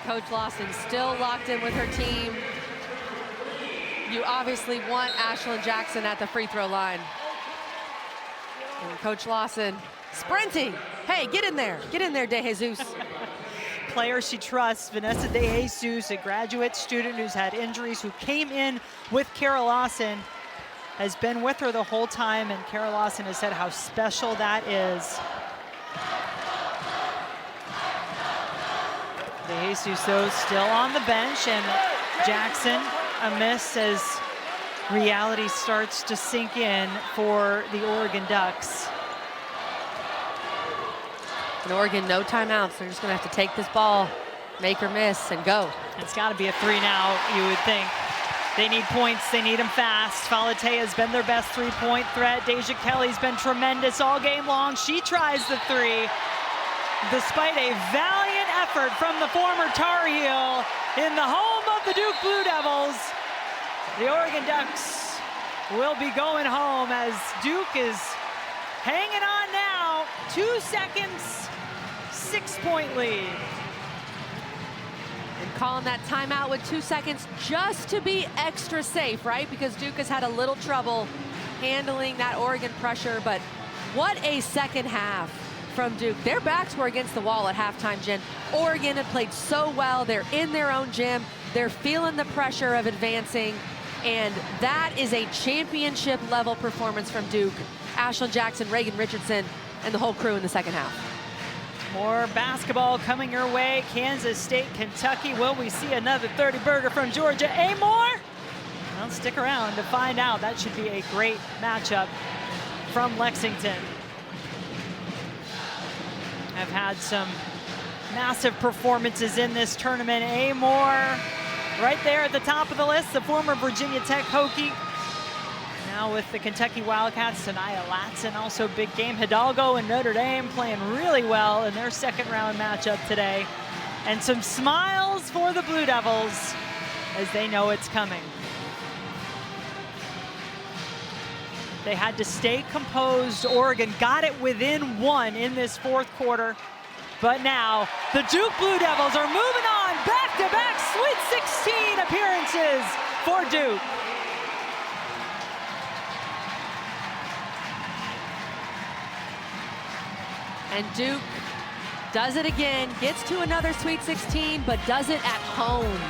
Coach Lawson still locked in with her team. You obviously want Ashlyn Jackson at the free throw line. And Coach Lawson sprinting. Hey, get in there. Get in there, De Jesus. Player she trusts, Vanessa De Jesus, a graduate student who's had injuries, who came in with Kara Lawson, has been with her the whole time, and Kara Lawson has said how special that is. De Jesus, though, still on the bench, and Jackson a miss as reality starts to sink in for the Oregon Ducks. In Oregon, no timeouts. They're just going to have to take this ball, make her miss, and go. It's got to be a 3 now, you would think. They need points, they need them fast. Falatea has been their best three-point threat. Deja Kelly's been tremendous all game long. She tries the 3, despite a valiant effort from the former Tar Heel in the home of the Duke Blue Devils. The Oregon Ducks will be going home as Duke is hanging on now. 2 seconds, 6-point lead. And calling that timeout with 2 seconds just to be extra safe, right? Because Duke has had a little trouble handling that Oregon pressure, but what a second half from Duke. Their backs were against the wall at halftime, Jen. Oregon had played so well. They're in their own gym. They're feeling the pressure of advancing, and that is a championship level performance from Duke. Ashlyn Jackson, Reagan Richardson, and the whole crew in the second half. More basketball coming your way. Kansas State, Kentucky. Will we see another 30-burger from Georgia Amore? Well, stick around to find out. That should be a great matchup from Lexington. Have had some massive performances in this tournament. Amore right there at the top of the list, the former Virginia Tech Hokie. Now with the Kentucky Wildcats, Sanaya Latson, also big game. Hidalgo and Notre Dame playing really well in their second round matchup today. And some smiles for the Blue Devils as they know it's coming. They had to stay composed. Oregon got it within one in this fourth quarter. But now the Duke Blue Devils are moving on. Back-to-back Sweet 16 appearances for Duke. And Duke does it again, gets to another Sweet 16, but does it at home,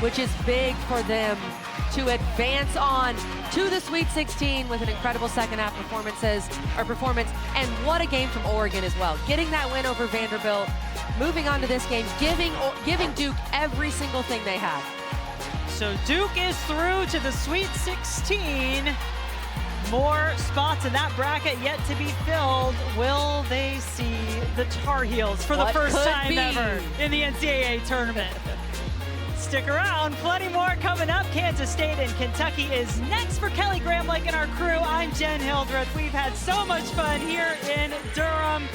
which is big for them to advance on to the Sweet 16 with an incredible second half performance. And what a game from Oregon as well. Getting that win over Vanderbilt, moving on to this game, giving Duke every single thing they have. So Duke is through to the Sweet 16. More spots in that bracket yet to be filled. Will they see the Tar Heels for the first time ever in the NCAA tournament? Stick around, plenty more coming up. Kansas State and Kentucky is next. For Kelly Graham-Lake and our crew, I'm Jen Hildreth. We've had so much fun here in Durham,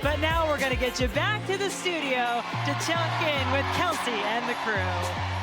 but now we're gonna get you back to the studio to check in with Kelsey and the crew.